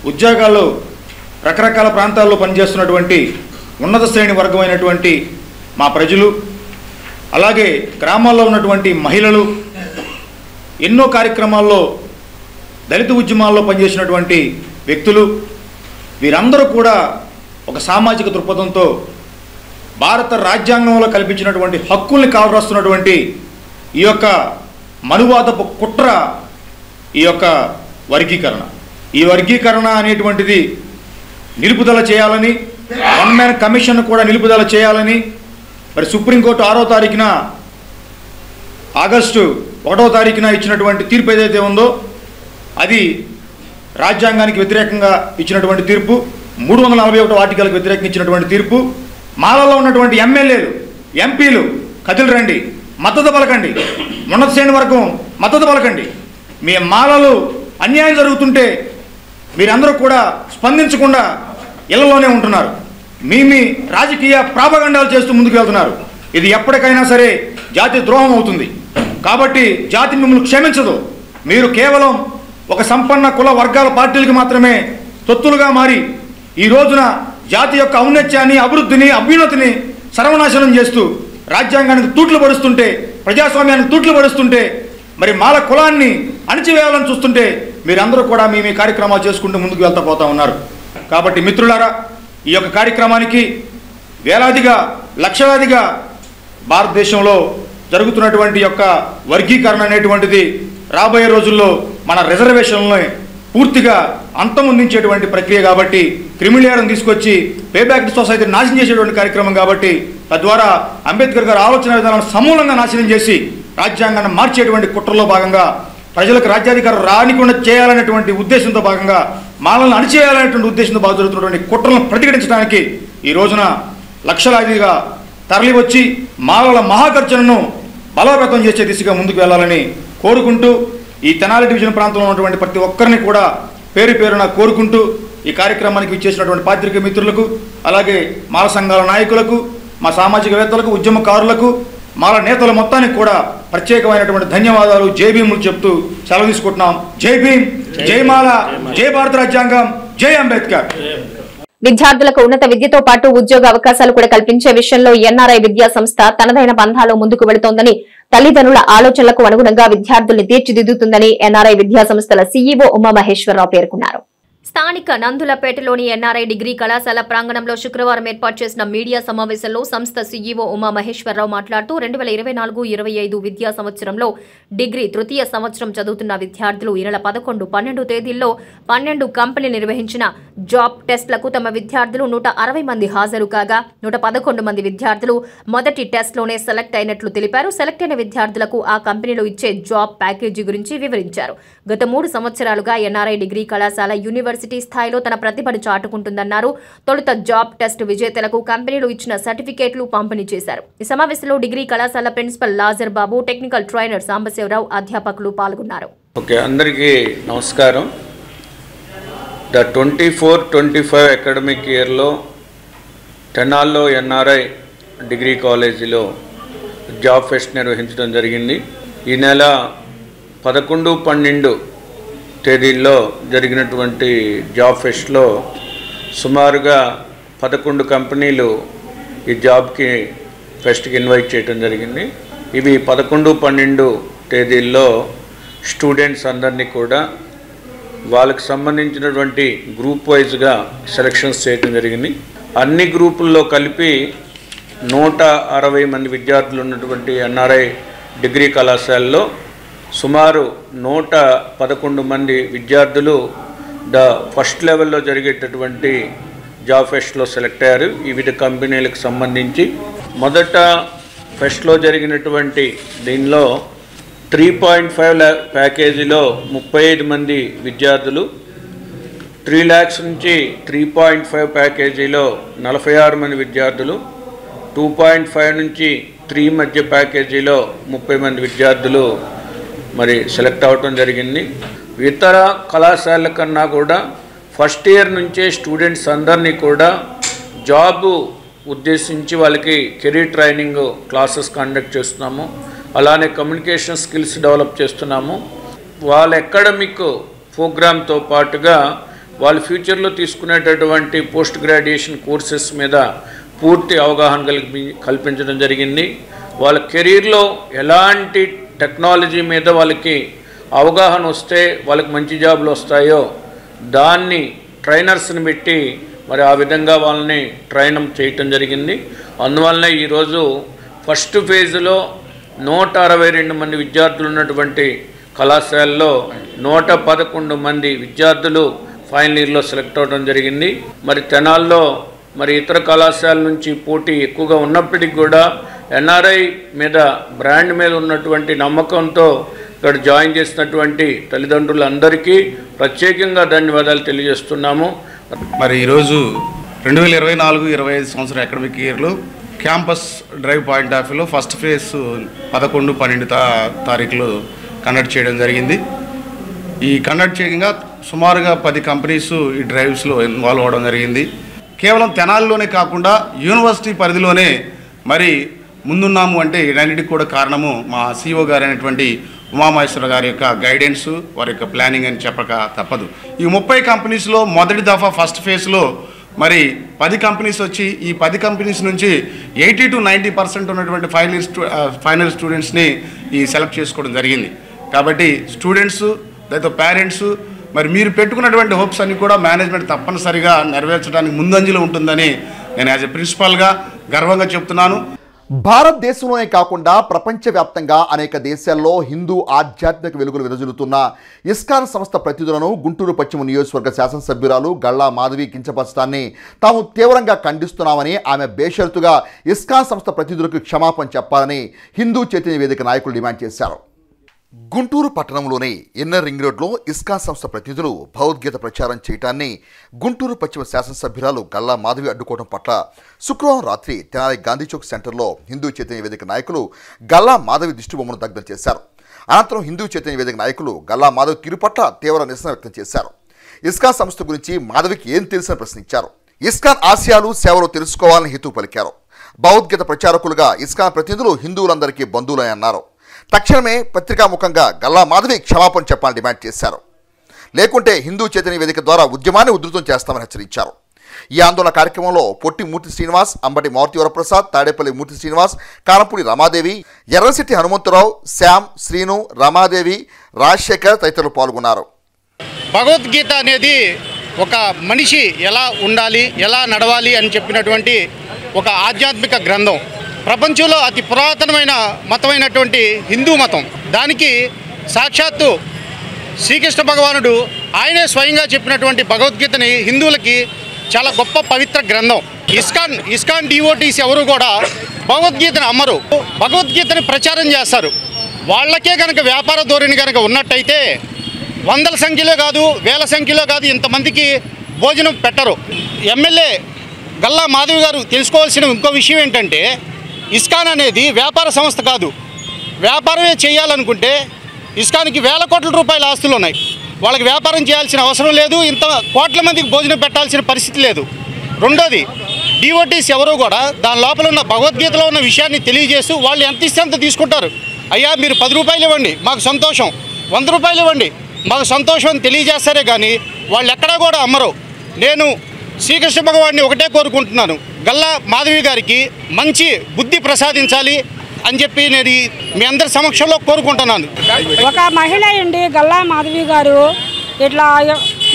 ఉద్యోగాల్లో రకరకాల ప్రాంతాల్లో పనిచేస్తున్నటువంటి ఉన్నత శ్రేణి వర్గమైనటువంటి మా ప్రజలు, అలాగే గ్రామాల్లో ఉన్నటువంటి మహిళలు, ఎన్నో కార్యక్రమాల్లో దళిత ఉద్యమాల్లో పనిచేసినటువంటి వ్యక్తులు, వీరందరూ కూడా ఒక సామాజిక దృక్పథంతో భారత రాజ్యాంగంలో కల్పించినటువంటి హక్కుల్ని కావరాస్తున్నటువంటి ఈ యొక్క మనువాదపు కుట్ర, ఈ యొక్క వర్గీకరణ. ఈ వర్గీకరణ అనేటువంటిది నిలుపుదల చేయాలని, వన్ మ్యాన్ కమిషన్ కూడా నిలుపుదల చేయాలని మరి సుప్రీంకోర్టు 6వ తారీఖున ఆగస్టు 1వ తారీఖున ఇచ్చినటువంటి తీర్పు ఏదైతే ఉందో అది రాజ్యాంగానికి వ్యతిరేకంగా ఇచ్చినటువంటి తీర్పు, 341 ఆర్టికల్కి వ్యతిరేకంగా ఇచ్చినటువంటి తీర్పు. మాలలో ఉన్నటువంటి ఎమ్మెల్యేలు, ఎంపీలు కదిలి రండి, మద్దతు పలకండి, ఉన్నత శ్రేణి వర్గం మద్దతు పలకండి. మీ మాలలు అన్యాయం జరుగుతుంటే మీరందరూ కూడా స్పందించకుండా ఇళ్లలోనే ఉంటున్నారు. మీ రాజకీయ ప్రాపగండాలు చేస్తూ ముందుకు వెళ్తున్నారు. ఇది ఎప్పటికైనా సరే జాతి ద్రోహం అవుతుంది. కాబట్టి జాతి మిమ్మల్ని క్షమించదు. మీరు కేవలం ఒక సంపన్న కుల వర్గాల పార్టీలకు మాత్రమే తొత్తులుగా మారి ఈ రోజున జాతి యొక్క ఔన్నత్యాన్ని, అభివృద్ధిని, అభ్యున్నతిని సర్వనాశనం చేస్తూ రాజ్యాంగానికి తూట్లు పడుస్తుంటే, ప్రజాస్వామ్యానికి తూట్లు పడుస్తుంటే, మరి మాల కులాన్ని అణిచివేయాలని చూస్తుంటే మీరందరూ కూడా మీ కార్యక్రమాలు చేసుకుంటూ ముందుకు వెళ్తా పోతా ఉన్నారు. కాబట్టి మిత్రులారా, ఈ యొక్క కార్యక్రమానికి వేలాదిగా, లక్షలాదిగా భారతదేశంలో జరుగుతున్నటువంటి యొక్క వర్గీకరణ అనేటువంటిది రాబోయే రోజుల్లో మన రిజర్వేషన్లని పూర్తిగా అంతమొందించేటువంటి ప్రక్రియ కాబట్టి, క్రిమిలేయర్ని తీసుకొచ్చి పేబ్యాక్ సొసైటీ నాశనం చేసేటువంటి కార్యక్రమం కాబట్టి, తద్వారా అంబేద్కర్ గారి ఆలోచన విధానాలను సమూలంగా నాశనం చేసి రాజ్యాంగాన్ని మార్చేటువంటి కుట్రలో భాగంగా ప్రజలకు రాజ్యాధికారం రానికుండా చేయాలనేటువంటి ఉద్దేశంతో భాగంగా, మాలలను అణిచేయాలనేటువంటి ఉద్దేశంతో బాగా జరుగుతున్నటువంటి కుట్రలను ప్రతిఘటించడానికి ఈ రోజున లక్షలాదిగా తరలివచ్చి మాలల మహాగర్జనను బలోపేతం చేసే దిశగా ముందుకు వెళ్లాలని కోరుకుంటూ, ఈ తెనాలి డివిజన్ ప్రాంతంలో ఉన్నటువంటి ప్రతి ఒక్కరిని కూడా పేరు పేరున కోరుకుంటూ, ఈ కార్యక్రమానికి విచ్చేసినటువంటి పాత్రికేయ మిత్రులకు, అలాగే మాల సంఘాల నాయకులకు, మా సామాజికవేత్తలకు, ఉద్యమకారులకు, మాల నేతల మొత్తానికి కూడా ప్రత్యేకమైనటువంటి ధన్యవాదాలు, జై భీములు చెప్తూ సెలవు తీసుకుంటున్నాం. జై భీమ్, జై మాల, జై భారత రాజ్యాంగం, జై అంబేద్కర్. విద్యార్థులకు ఉన్నత విద్యతో పాటు ఉద్యోగ అవకాశాలు కూడా కల్పించే విషయంలో ఎన్ఆర్ఐ విద్యా సంస్థ తనదైన బంధాల్లో ముందుకు వెళుతోందని, తల్లిదండ్రుల ఆలోచనలకు అనుగుణంగా విద్యార్థుల్ని తీర్చిదిద్దుతుందని ఎన్ఆర్ఐ విద్యా సంస్థల సీఈఓ ఉమామహేశ్వరరావు పేర్కొన్నారు. స్థానిక నందులపేటలోని ఎన్ఆర్ఐ డిగ్రీ కళాశాల ప్రాంగణంలో శుక్రవారం ఏర్పాటు చేసిన మీడియా సమావేశంలో సంస్థ సీఈఓ ఉమామహేశ్వరరావు మాట్లాడుతూ 2024-25 విద్యా సంవత్సరంలో డిగ్రీ తృతీయ సంవత్సరం చదువుతున్న విద్యార్థులు ఈ నెల 11, 12 తేదీల్లో 12 కంపెనీలు నిర్వహించిన జాబ్ టెస్టులకు తమ విద్యార్థులు 160 మంది హాజరు కాగా 111 మంది విద్యార్థులు మొదటి టెస్ట్లోనే సెలెక్ట్ అయినట్లు తెలిపారు. సెలెక్ట్ అయిన విద్యార్థులకు ఆ కంపెనీలు ఇచ్చే జాబ్ ప్యాకేజీ గురించి వివరించారు. గత 3 సంవత్సరాలుగా ఎన్ఆర్ఐ డిగ్రీ కళాశాల యూనివర్సిటీ స్థాయిలో తన ప్రతిభను చాటుకుంటుందన్నారు. తొలుత జాబ్ టెస్ట్ విజేతలకు కంపెనీలు ఇచ్చిన సర్టిఫికేట్లు పంపిణీ చేశారు. ఈ సమావేశంలో డిగ్రీ కళాశాల ప్రిన్సిపల్ లాజర్ బాబు, టెక్నికల్ ట్రైనర్ సాంబశివరావు, అధ్యాపకులు పాల్గొన్నారు. అందరికీ నమస్కారం. ద 24-25 అకాడమిక్ ఇయర్లో తెనాల్లో ఎన్ఆర్ఐ డిగ్రీ కాలేజీలో జాబ్ ఫెస్ట్ నిర్వహించడం జరిగింది. ఈ నెల 11, 12 తేదీల్లో జరిగినటువంటి జాబ్ ఫెస్ట్లో సుమారుగా 11 కంపెనీలు ఈ జాబ్కి ఫెస్ట్కి ఇన్వైట్ చేయడం జరిగింది. ఇవి 11, 12 తేదీల్లో స్టూడెంట్స్ అందరినీ కూడా వాళ్ళకి సంబంధించినటువంటి గ్రూప్ వైజ్గా సెలక్షన్స్ చేయడం జరిగింది. అన్ని గ్రూపుల్లో కలిపి 160 మంది విద్యార్థులు ఉన్నటువంటి ఎన్ఆర్ఐ డిగ్రీ కళాశాలలో సుమారు 111 మంది విద్యార్థులు ఫస్ట్ లెవెల్లో జరిగేటటువంటి జాబ్ ఫెస్ట్లో సెలెక్ట్ అయ్యారు. వివిధ కంపెనీలకు సంబంధించి మొదట ఫెస్ట్లో జరిగినటువంటి దీనిలో 3.5 ప్యాకేజీలో 35 మంది విద్యార్థులు, 3 lakhs నుంచి 3.5 ప్యాకేజీలో 46 మంది విద్యార్థులు, 2.5 నుంచి 3 మధ్య ప్యాకేజీలో 30 మంది విద్యార్థులు మరి సెలెక్ట్ అవటం జరిగింది. ఇతర కళాశాలల కన్నా కూడా ఫస్ట్ ఇయర్ నుంచే స్టూడెంట్స్ అందరినీ కూడా జాబ్ ఉద్దేశించి వాళ్ళకి కెరీర్ ట్రైనింగ్ క్లాసెస్ కండక్ట్ చేస్తున్నాము. అలానే కమ్యూనికేషన్ స్కిల్స్ డెవలప్ చేస్తున్నాము. వాళ్ళ అకాడమిక్ ప్రోగ్రామ్తో పాటుగా వాళ్ళ ఫ్యూచర్లో తీసుకునేటటువంటి పోస్ట్ గ్రాడ్యుయేషన్ కోర్సెస్ మీద పూర్తి అవగాహన కల్పించడం జరిగింది. వాళ్ళ కెరీర్లో ఎలాంటి టెక్నాలజీ మీద వాళ్ళకి అవగాహన వస్తే వాళ్ళకి మంచి జాబ్లు వస్తాయో దాన్ని ట్రైనర్స్ని పెట్టి మరి ఆ విధంగా వాళ్ళని ట్రైన్ చేయటం జరిగింది. అందువల్లనే ఈరోజు ఫస్ట్ ఫేజ్లో 162 మంది విద్యార్థులు ఉన్నటువంటి కళాశాలలో 111 మంది విద్యార్థులు ఫైనల్ ఇయర్లో సెలెక్ట్ అవ్వడం జరిగింది. మరి తెనాల్లో మరి ఇతర కళాశాల నుంచి పోటీ ఎక్కువగా ఉన్నప్పటికీ కూడా ఎన్ఆర్ఐ మీద బ్రాండ్ మీద ఉన్నటువంటి నమ్మకంతో ఇక్కడ జాయిన్ చేసినటువంటి తల్లిదండ్రులందరికీ ప్రత్యేకంగా ధన్యవాదాలు తెలియజేస్తున్నాము. మరి ఈరోజు 2024-25 సంవత్సరం అకాడమిక్ ఇయర్లో క్యాంపస్ డ్రైవ్ పాయింట్ ఆఫ్ వ్యూలో ఫస్ట్ ఫేజ్ 11-12 తారీఖులో కండక్ట్ చేయడం జరిగింది. ఈ కండక్ట్ చేయగా సుమారుగా 10 కంపెనీస్ ఈ డ్రైవ్స్లో ఇన్వాల్వ్ అవ్వడం జరిగింది. కేవలం తెనాలిలోనే కాకుండా యూనివర్సిటీ పరిధిలోనే మరి ముందున్నాము అంటే ఇదన్నిటికి కూడా కారణము మా సిఇఓ గారు అయినటువంటి ఉమామహేశ్వర గారి యొక్క గైడెన్స్, వారి యొక్క ప్లానింగ్ అని చెప్పక తప్పదు. ఈ 30 కంపెనీస్లో మొదటి దఫా ఫస్ట్ ఫేజ్లో మరి 10 కంపెనీస్ వచ్చి ఈ 10 కంపెనీస్ నుంచి 80-90% ఉన్నటువంటి ఫైనల్ స్టూడెంట్స్ని ఈ సెలెక్ట్ చేసుకోవడం జరిగింది. కాబట్టి స్టూడెంట్స్ లేదా పేరెంట్స్ మరి మీరు పెట్టుకున్నటువంటి హోప్స్ అన్ని కూడా మేనేజ్మెంట్ తప్పనిసరిగా నెరవేర్చడానికి ముందంజలో ఉంటుందని నేను యాజ్ ఎ ప్రిన్సిపాల్గా గర్వంగా చెప్తున్నాను. భారతదేశంలోనే కాకుండా ప్రపంచవ్యాప్తంగా అనేక దేశాల్లో హిందూ ఆధ్యాత్మిక వెలుగులు విరజిల్లుతున్న ఇస్కాన్ సంస్థ ప్రతినిధులను గుంటూరు పశ్చిమ నియోజకవర్గ శాసనసభ్యురాలు గల్లా మాధవి కించపరచడాన్ని తాము తీవ్రంగా ఖండిస్తున్నామని, ఆమె బేషరతుగా ఇస్కాన్ సంస్థ ప్రతినిధులకు క్షమాపణ చెప్పాలని హిందూ చైతన్య వేదిక నాయకులు డిమాండ్ చేశారు. గుంటూరు పట్టణంలోని ఇన్నర్ రింగ్ రోడ్లో ఇస్కాన్ సంస్థ ప్రతినిధులు భగవద్గీత ప్రచారం చేయడాన్ని గుంటూరు పశ్చిమ శాసనసభ్యురాలు గల్లా మాధవి అడ్డుకోవడం పట్ల శుక్రవారం రాత్రి తెనాలి గాంధీ చౌక్ సెంటర్లో హిందూ చైతన్య వేదిక నాయకులు గల్లా మాధవి దిష్టిబొమ్మను దగ్ధం చేశారు. అనంతరం హిందూ చైతన్య వేదిక నాయకులు గల్లా మాధవి తీరు పట్ల తీవ్ర నిరసన వ్యక్తం చేశారు. ఇస్కాన్ సంస్థ గురించి మాధవికి ఏం తెలుసని ప్రశ్నించారు. ఇస్కాన్ ఆశయాలు సేవలు తెలుసుకోవాలని హితవు పలికారు. భగవద్గీత ప్రచారకులుగా ఇస్కాన్ ప్రతినిధులు హిందువులందరికీ బంధువులని అన్నారు. తక్షణమే పత్రికాముఖంగా గల్లా మాధవి క్షమాపణ చెప్పాలని డిమాండ్ చేశారు. లేకుంటే హిందూ చైతన్య వేదిక ద్వారా ఉద్యమాన్ని ఉధృతం చేస్తామని హెచ్చరించారు. ఈ ఆందోళన కార్యక్రమంలో పొట్టి మూర్తి శ్రీనివాస్, అంబటి మారుతి వరప్రసాద్, తాడేపల్లి మూర్తి శ్రీనివాస్, కారంపూడి రమాదేవి, ఎర్రశెట్టి హనుమంతరావు, శ్యామ్, శ్రీను, రమాదేవి, రాజశేఖర్ తదితరులు పాల్గొన్నారు. భగవద్గీత అనేది ఒక మనిషి ఎలా ఉండాలి, ఎలా నడవాలి అని చెప్పినటువంటి ఒక ఆధ్యాత్మిక గ్రంథం. ప్రపంచంలో అతి పురాతనమైన మతమైనటువంటి హిందూ మతం, దానికి సాక్షాత్తు శ్రీకృష్ణ భగవానుడు ఆయనే స్వయంగా చెప్పినటువంటి భగవద్గీతని హిందువులకి చాలా గొప్ప పవిత్ర గ్రంథం. ఇస్కాన్ డివోటీస్ ఎవరు కూడా భగవద్గీతను అమ్మరు, భగవద్గీతని ప్రచారం చేస్తారు. వాళ్ళకే కనుక వ్యాపార ధోరణి కనుక ఉన్నట్టయితే వందల సంఖ్యలో కాదు, వేల సంఖ్యలో కాదు ఇంతమందికి భోజనం పెట్టరు. ఎమ్మెల్యే గల్లా మాధవి గారు తెలుసుకోవాల్సిన ఇంకో విషయం ఏంటంటే, ఇస్కాన్ అనేది వ్యాపార సంస్థ కాదు. వ్యాపారమే చేయాలనుకుంటే ఇస్కాన్కి వేల కోట్ల రూపాయల ఆస్తులు ఉన్నాయి. వాళ్ళకి వ్యాపారం చేయాల్సిన అవసరం లేదు, ఇంత కోట్ల మందికి భోజనం పెట్టాల్సిన పరిస్థితి లేదు. రెండోది, డివోటీస్ ఎవరు కూడా దాని లోపల ఉన్న భగవద్గీతలో ఉన్న విషయాన్ని తెలియజేస్తూ వాళ్ళు ఎంత ఇస్తే అంత తీసుకుంటారు. అయ్యా మీరు 10 రూపాయలు ఇవ్వండి మాకు సంతోషం, 100 రూపాయలు ఇవ్వండి మాకు సంతోషం అని తెలియజేస్తారే కానీ వాళ్ళు ఎక్కడా కూడా అమ్మరు. నేను శ్రీకృష్ణ భగవాన్ని ఒకటే కోరుకుంటున్నాను, గల్లా మాధవి గారికి మంచి బుద్ధి ప్రసాదించాలి అని చెప్పి నేను మీ అందరి సమక్షంలో కోరుకుంటున్నాను. ఒక మహిళ అండి గల్లా మాధవి గారు ఇట్లా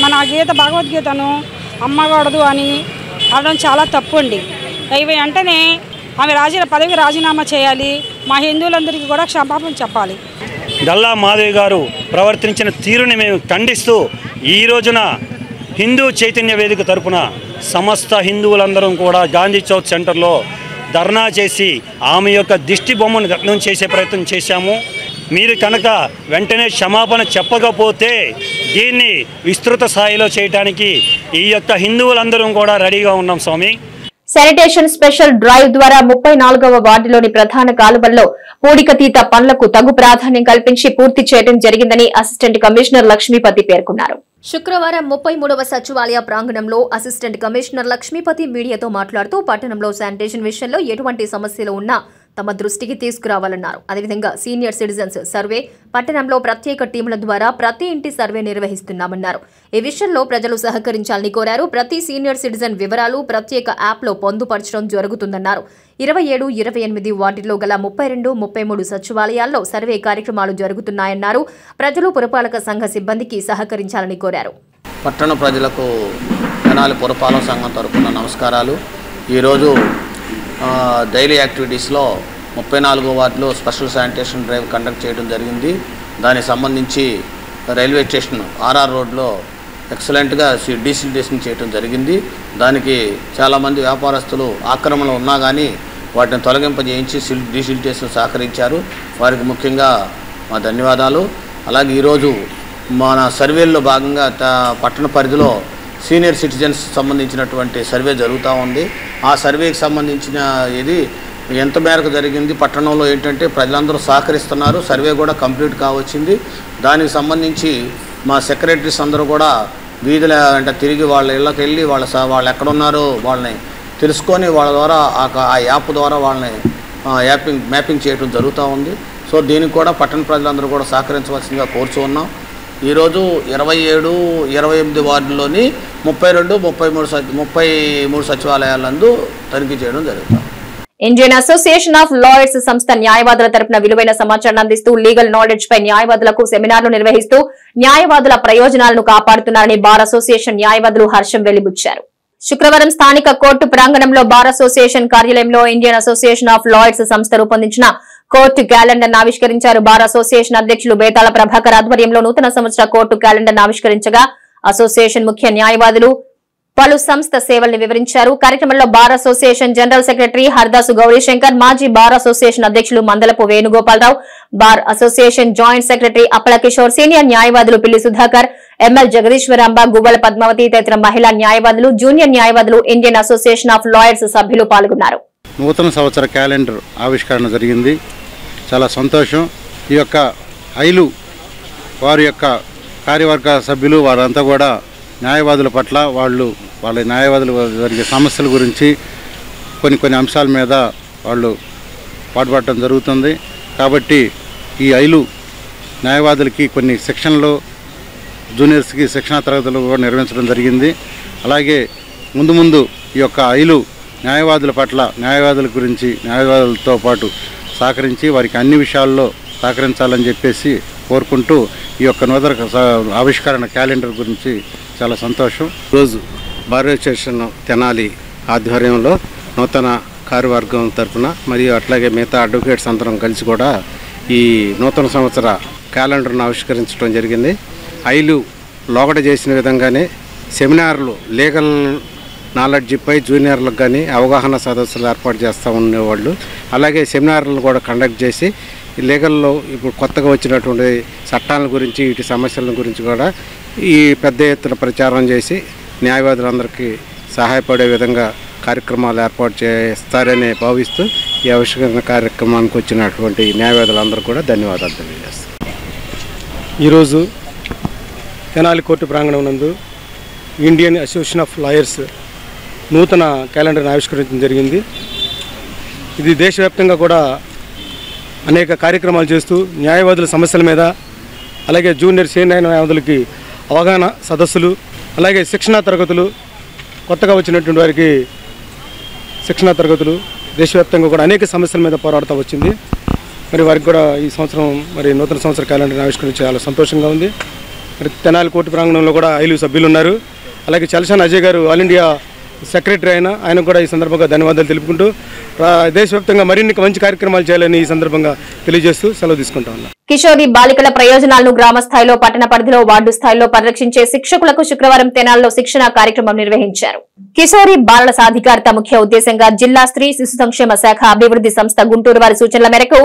మన భగవద్గీతను అమ్మకూడదు అని అనడం చాలా తప్పు అండి. ఇవి వెంటనే ఆమె పదవి రాజీనామా చేయాలి, మా హిందువులందరికీ కూడా క్షమాపణ చెప్పాలి. గల్లా మాధవి గారు ప్రవర్తించిన తీరుని మేము ఖండిస్తూ ఈ రోజున హిందూ చైతన్య వేదిక తరపున సమస్త హిందువులందరం కూడా గాంధీ చౌక్ సెంటర్లో ధర్నా చేసి ఆమె యొక్క దిష్టి బొమ్మను దగ్ధం చేసే ప్రయత్నం చేశాము. మీరు కనుక వెంటనే క్షమాపణ చెప్పకపోతే దీన్ని విస్తృత స్థాయిలో చేయడానికి ఈ యొక్క హిందువులందరం కూడా రెడీగా ఉన్నాం స్వామి. శానిటేషన్ స్పెషల్ డ్రైవ్ ద్వారా 34వ వార్డులోని ప్రధాన కాలువల్లో పూడికతీత పనులకు తగు ప్రాధాన్యం కల్పించి పూర్తి చేయడం జరిగిందని అసిస్టెంట్ కమిషనర్ లక్ష్మీపతి పేర్కొన్నారు. శుక్రవారం 33వ సచివాలయ ప్రాంగణంలో అసిస్టెంట్ కమిషనర్ లక్ష్మీపతి మీడియాతో మాట్లాడుతూ పట్టణంలో శానిటేషన్ విషయంలో ఎటువంటి సమస్యలు ఉన్నా తమ దృష్టికి తీసుకురావాలన్నారు. అదేవిధంగా సీనియర్ సిటిజన్స్ సర్వే, పట్టణంలో ప్రత్యేక టీముల ద్వారా ప్రతి ఇంటి సర్వే నిర్వహిస్తున్నామన్నారు. ఈ విషయంలో ప్రజలు సహకరించాలని కోరారు. ప్రతి సీనియర్ సిటిజన్ వివరాలు ప్రత్యేక యాప్లో పొందుపరచడం జరుగుతుందన్నారు. 27, 28 వార్డుల్లో గల 32, 33 సచివాలయాల్లో సర్వే కార్యక్రమాలు జరుగుతున్నాయన్నారు. ప్రజలు పురపాలక సంఘ సిబ్బందికి సహకరించాలని కోరారు. పట్టణ ప్రజలకు తెనాలి పురపాలక సంఘం తరపున నమస్కారాలు. ఈరోజు డైలీ యాక్టివిటీస్లో 34 వార్డులో స్పెషల్ శానిటేషన్ డ్రైవ్ కండక్ట్ చేయడం జరిగింది. దానికి సంబంధించి రైల్వే స్టేషన్ ఆర్ఆర్ రోడ్లో ఎక్సలెంట్గా డీసిల్టేషన్ చేయడం జరిగింది. దానికి చాలామంది వ్యాపారస్తులు ఆక్రమణలు ఉన్నా కానీ వాటిని తొలగింపజేయించి డీసిల్టేషన్ సహకరించారు. వారికి ముఖ్యంగా మా ధన్యవాదాలు. అలాగే ఈరోజు మన సర్వేల్లో భాగంగా పట్టణ పరిధిలో సీనియర్ సిటిజన్స్ సంబంధించినటువంటి సర్వే జరుగుతూ ఉంది. ఆ సర్వేకి సంబంధించిన ఇది ఎంత మేరకు జరిగింది, పట్టణంలో ఏంటంటే ప్రజలందరూ సహకరిస్తున్నారు. సర్వే కూడా కంప్లీట్ కావచ్చింది. దానికి సంబంధించి మా సెక్రటరీస్ అందరూ కూడా వీధుల అంటే తిరిగి వాళ్ళ ఇళ్ళకి వెళ్ళి వాళ్ళు ఎక్కడున్నారో వాళ్ళని తెలుసుకొని వాళ్ళ ద్వారా ఆ యాప్ ద్వారా వాళ్ళని మ్యాపింగ్ చేయడం జరుగుతూ ఉంది. సో దీనికి కూడా పట్టణ ప్రజలందరూ కూడా సహకరించవలసిందిగా కోరుచూ ఉన్నాం. ఈరోజు 27, 28 వార్డుల్లోని 32, 33 సచివాలయాలందు తనిఖీ చేయడం జరుగుతుంది. ఇండియన్ అసోసియేషన్ ఆఫ్ లాయర్స్ సంస్థ న్యాయవాదుల తరపున విలువైన సమాచారాన్ని అందిస్తూ లీగల్ నాలెడ్జ్ పై న్యాయవాదులకు సెమినార్లు నిర్వహిస్తూ న్యాయవాదుల ప్రయోజనాలను కాపాడుతున్నారని బార్ అసోసియేషన్ న్యాయవాదులు హర్షం వెలిబుచ్చారు. శుక్రవారం స్థానిక కోర్టు ప్రాంగణంలో బార్ అసోసియేషన్ కార్యాలయంలో ఇండియన్ అసోసియేషన్ ఆఫ్ లాయర్స్ సంస్థ రూపొందించిన కోర్టు క్యాలెండర్ ఆవిష్కరించారు. బార్ అసోసియేషన్ అధ్యక్షులు బేతాల ప్రభాకర్ ఆధ్వర్యంలో నూతన సంవత్సర కోర్టు క్యాలెండర్ ఆవిష్కరించగా అసోసియేషన్ ముఖ్య న్యాయవాదులు పలు సంస్థ సేవల్ని వివరించారు. కార్యక్రమంలో bar association general secretary Hardasu Gowrishankar, మాజీ బార్ అసోసియేషన్ అధ్యక్షులు Mandalapu Venugopalarao, bar association joint secretary Appala Kishore, senior న్యాయవాదులు పిల్లి సుధాకర్, ఎంఎల్ జగదీశ్వరాంబ, గువ్వల పద్మావతి తదితర మహిళా న్యాయవాదులు, జూనియర్ న్యాయవాదులు, ఇండియన్ అసోసియేషన్ ఆఫ్ లాయర్స్ సభ్యులు పాల్గొన్నారు. నూతన సంవత్సర క్యాలెండర్ ఆవిష్కరణ జరిగింది. చాలా సంతోషం. ఈ యొక్క ఐలు వారి యొక్క కార్యవర్గ సభ్యులు వారంతా కూడా న్యాయవాదుల పట్ల వాళ్ళ న్యాయవాదులు జరిగే సమస్యల గురించి కొన్ని అంశాల మీద వాళ్ళు పాటుపడటం జరుగుతుంది. కాబట్టి ఈ ఐలు న్యాయవాదులకి కొన్ని సెక్షన్లు, జూనియర్స్కి శిక్షణా తరగతులు కూడా నిర్వహించడం జరిగింది. అలాగే ముందు ఈ యొక్క ఐలు న్యాయవాదుల పట్ల న్యాయవాదుల గురించి న్యాయవాదులతో పాటు సహకరించి వారికి అన్ని విషయాల్లో సహకరించాలని చెప్పేసి కోరుకుంటూ ఈ యొక్క నూతన ఆవిష్కరణ క్యాలెండర్ గురించి చాలా సంతోషం. రోజు బార్ అసోసియేషన్ తెనాలి ఆధ్వర్యంలో నూతన కార్యవర్గం తరఫున మరియు అట్లాగే మిగతా అడ్వకేట్స్ అందరం కలిసి కూడా ఈ నూతన సంవత్సర క్యాలెండర్ను ఆవిష్కరించడం జరిగింది. ఐలు లోగడ చేసిన విధంగానే సెమినార్లు లీగల్ నాలెడ్జ్పై జూనియర్లకు కానీ అవగాహన సదస్సులు ఏర్పాటు చేస్తూ ఉండేవాళ్ళు. అలాగే సెమినార్లను కూడా కండక్ట్ చేసి లీగల్లో ఇప్పుడు కొత్తగా వచ్చినటువంటి చట్టాల గురించి వీటి సమస్యల గురించి కూడా ఈ పెద్ద ఎత్తున ప్రచారం చేసి న్యాయవాదులందరికీ సహాయపడే విధంగా కార్యక్రమాలు ఏర్పాటు చేస్తారని భావిస్తూ ఈ ఆవిష్కరణ కార్యక్రమానికి వచ్చినటువంటి న్యాయవాదులందరూ కూడా ధన్యవాదాలు తెలియజేస్తారు. ఈరోజు తెనాలి కోర్టు ప్రాంగణం నందు ఇండియన్ అసోసియేషన్ ఆఫ్ లాయర్స్ నూతన క్యాలెండర్ని ఆవిష్కరించడం జరిగింది. ఇది దేశవ్యాప్తంగా కూడా అనేక కార్యక్రమాలు చేస్తూ న్యాయవాదుల సమస్యల మీద, అలాగే జూనియర్ సీనియర్ న్యాయవాదులకి అవగాహన సదస్సులు, అలాగే శిక్షణా తరగతులు, కొత్తగా వచ్చినటువంటి వారికి శిక్షణా తరగతులు, దేశవ్యాప్తంగా కూడా అనేక సమస్యల మీద పోరాడుతూ వచ్చింది. మరి వారికి కూడా ఈ సంవత్సరం నూతన సంవత్సర క్యాలెండర్ని ఆవిష్కరించి చాలా సంతోషంగా ఉంది. మరి తెనాలి కోర్టు ప్రాంగణంలో కూడా 5 సభ్యులు ఉన్నారు. అలాగే చలసాని అజయ్ గారు ఆల్ ఇండియా సెక్రటరీ ఆయన కూడా ఈ సందర్భంగా ధన్యవాదాలు తెలుపుకుంటూ దేశవ్యాప్తంగా మరిన్ని మంచి కార్యక్రమాలు చేయాలని ఈ సందర్భంగా తెలియజేస్తూ సెలవు తీసుకుంటా ఉన్నా. కిషోరి బాలికల ప్రయోజనాలను గ్రామ స్థాయిలో, పట్టణ పరిధిలో, వార్డు స్థాయిలో పరిరక్షించే శిక్షకులకు శుక్రవారం తెనాల్లో శిక్షణ కార్యక్రమం నిర్వహించారు. కిషోరి బాలల సాధికారత ముఖ్య ఉద్దేశంగా జిల్లా స్త్రీ శిశు సంక్షేమ శాఖ అభివృద్ధి సంస్థ గుంటూరు వారి సూచనల మేరకు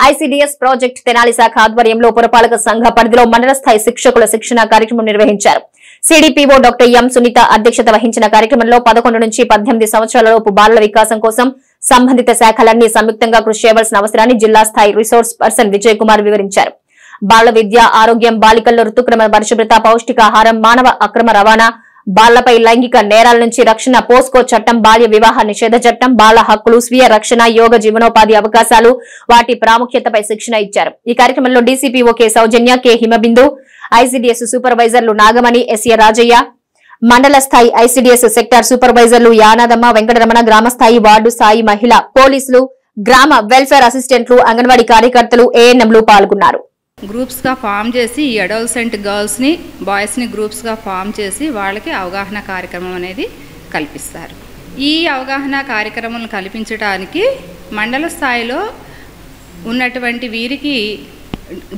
ఐసీడీఎస్ ప్రాజెక్ట్ తెనాలి శాఖ ఆధ్వర్యంలో పురపాలక సంఘ పరిధిలో మండల స్థాయి శిక్షకుల శిక్షణ కార్యక్రమం నిర్వహించారు. సిడిపిఓ డాక్టర్ ఎం సునీత అధ్యక్షత వహించిన కార్యక్రమంలో 11 నుంచి 18 సంవత్సరాలలోపు బాలల వికాసం కోసం సంబంధిత శాఖలన్నీ సంయుక్తంగా కృషి చేయవలసిన అవసరాన్ని జిల్లా స్థాయి రిసోర్స్ పర్సన్ విజయ్ కుమార్ వివరించారు. బాల విద్య, ఆరోగ్యం, బాలికల్లో ఋతుక్రమ పరిశుభ్రత, పౌష్టికాహారం, మానవ అక్రమ రవాణా, బాలపై లైంగిక నేరాల నుంచి రక్షణ, పోస్కో చట్టం, బాల్య వివాహ నిషేధ చట్టం, బాల హక్కులు, స్వీయ రక్షణ, యోగ జీవనోపాధి అవకాశాలు, వాటి ప్రాముఖ్యతపై శిక్షణ ఇచ్చారు. ఈ కార్యక్రమంలో DCPO K Soujanya, K Himabindu, ICDS supervisors Nagamani, S A Rajaiah, మండల స్థాయి ICDS sector supervisors Yanadamma, Venkataramana, గ్రామ స్థాయి, వార్డు స్థాయి మహిళా పోలీసులు, గ్రామ వెల్ఫేర్ అసిస్టెంట్లు, అంగన్వాడీ కార్యకర్తలు, ఏఎన్ఎంలు పాల్గొన్నారు. గ్రూప్స్గా ఫామ్ చేసి ఈ అడోలసెంట్ గర్ల్స్ని బాయ్స్ని గ్రూప్స్గా ఫామ్ చేసి వాళ్ళకి అవగాహన కార్యక్రమం అనేది కల్పిస్తారు. ఈ అవగాహన కార్యక్రమాలను కల్పించడానికి మండల స్థాయిలో ఉన్నటువంటి వీరికి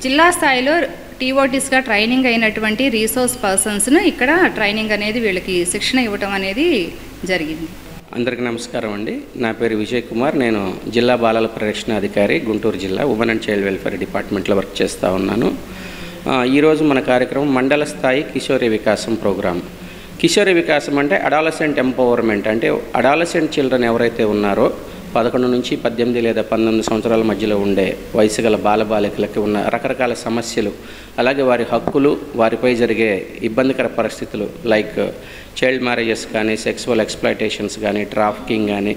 జిల్లా స్థాయిలో టీఓటీస్గా ట్రైనింగ్ అయినటువంటి రీసోర్స్ పర్సన్స్ను ఇక్కడ ట్రైనింగ్ అనేది వీళ్ళకి శిక్షణ ఇవ్వటం అనేది జరిగింది. అందరికీ నమస్కారం అండి. నా పేరు విజయ్ కుమార్. నేను జిల్లా బాలల పరిరక్షణ అధికారి, గుంటూరు జిల్లా ఉమెన్ అండ్ చైల్డ్ వెల్ఫేర్ డిపార్ట్మెంట్లో వర్క్ చేస్తూ ఉన్నాను. ఈరోజు మన కార్యక్రమం మండల స్థాయి కిషోరి వికాసం ప్రోగ్రాం. కిషోరి వికాసం అంటే అడాలసెంట్ ఎంపవర్మెంట్. అంటే అడాలసెంట్ చిల్డ్రన్ ఎవరైతే ఉన్నారో 11 నుంచి 18 లేదా 19 సంవత్సరాల మధ్యలో ఉండే వయసు గల బాలబాలికలకి ఉన్న రకరకాల సమస్యలు, అలాగే వారి హక్కులు, వారిపై జరిగే ఇబ్బందికర పరిస్థితులు లైక్ చైల్డ్ మ్యారేజెస్ కానీ, సెక్సువల్ ఎక్స్ప్లాయిటేషన్స్ కానీ, ట్రాఫికింగ్ కానీ,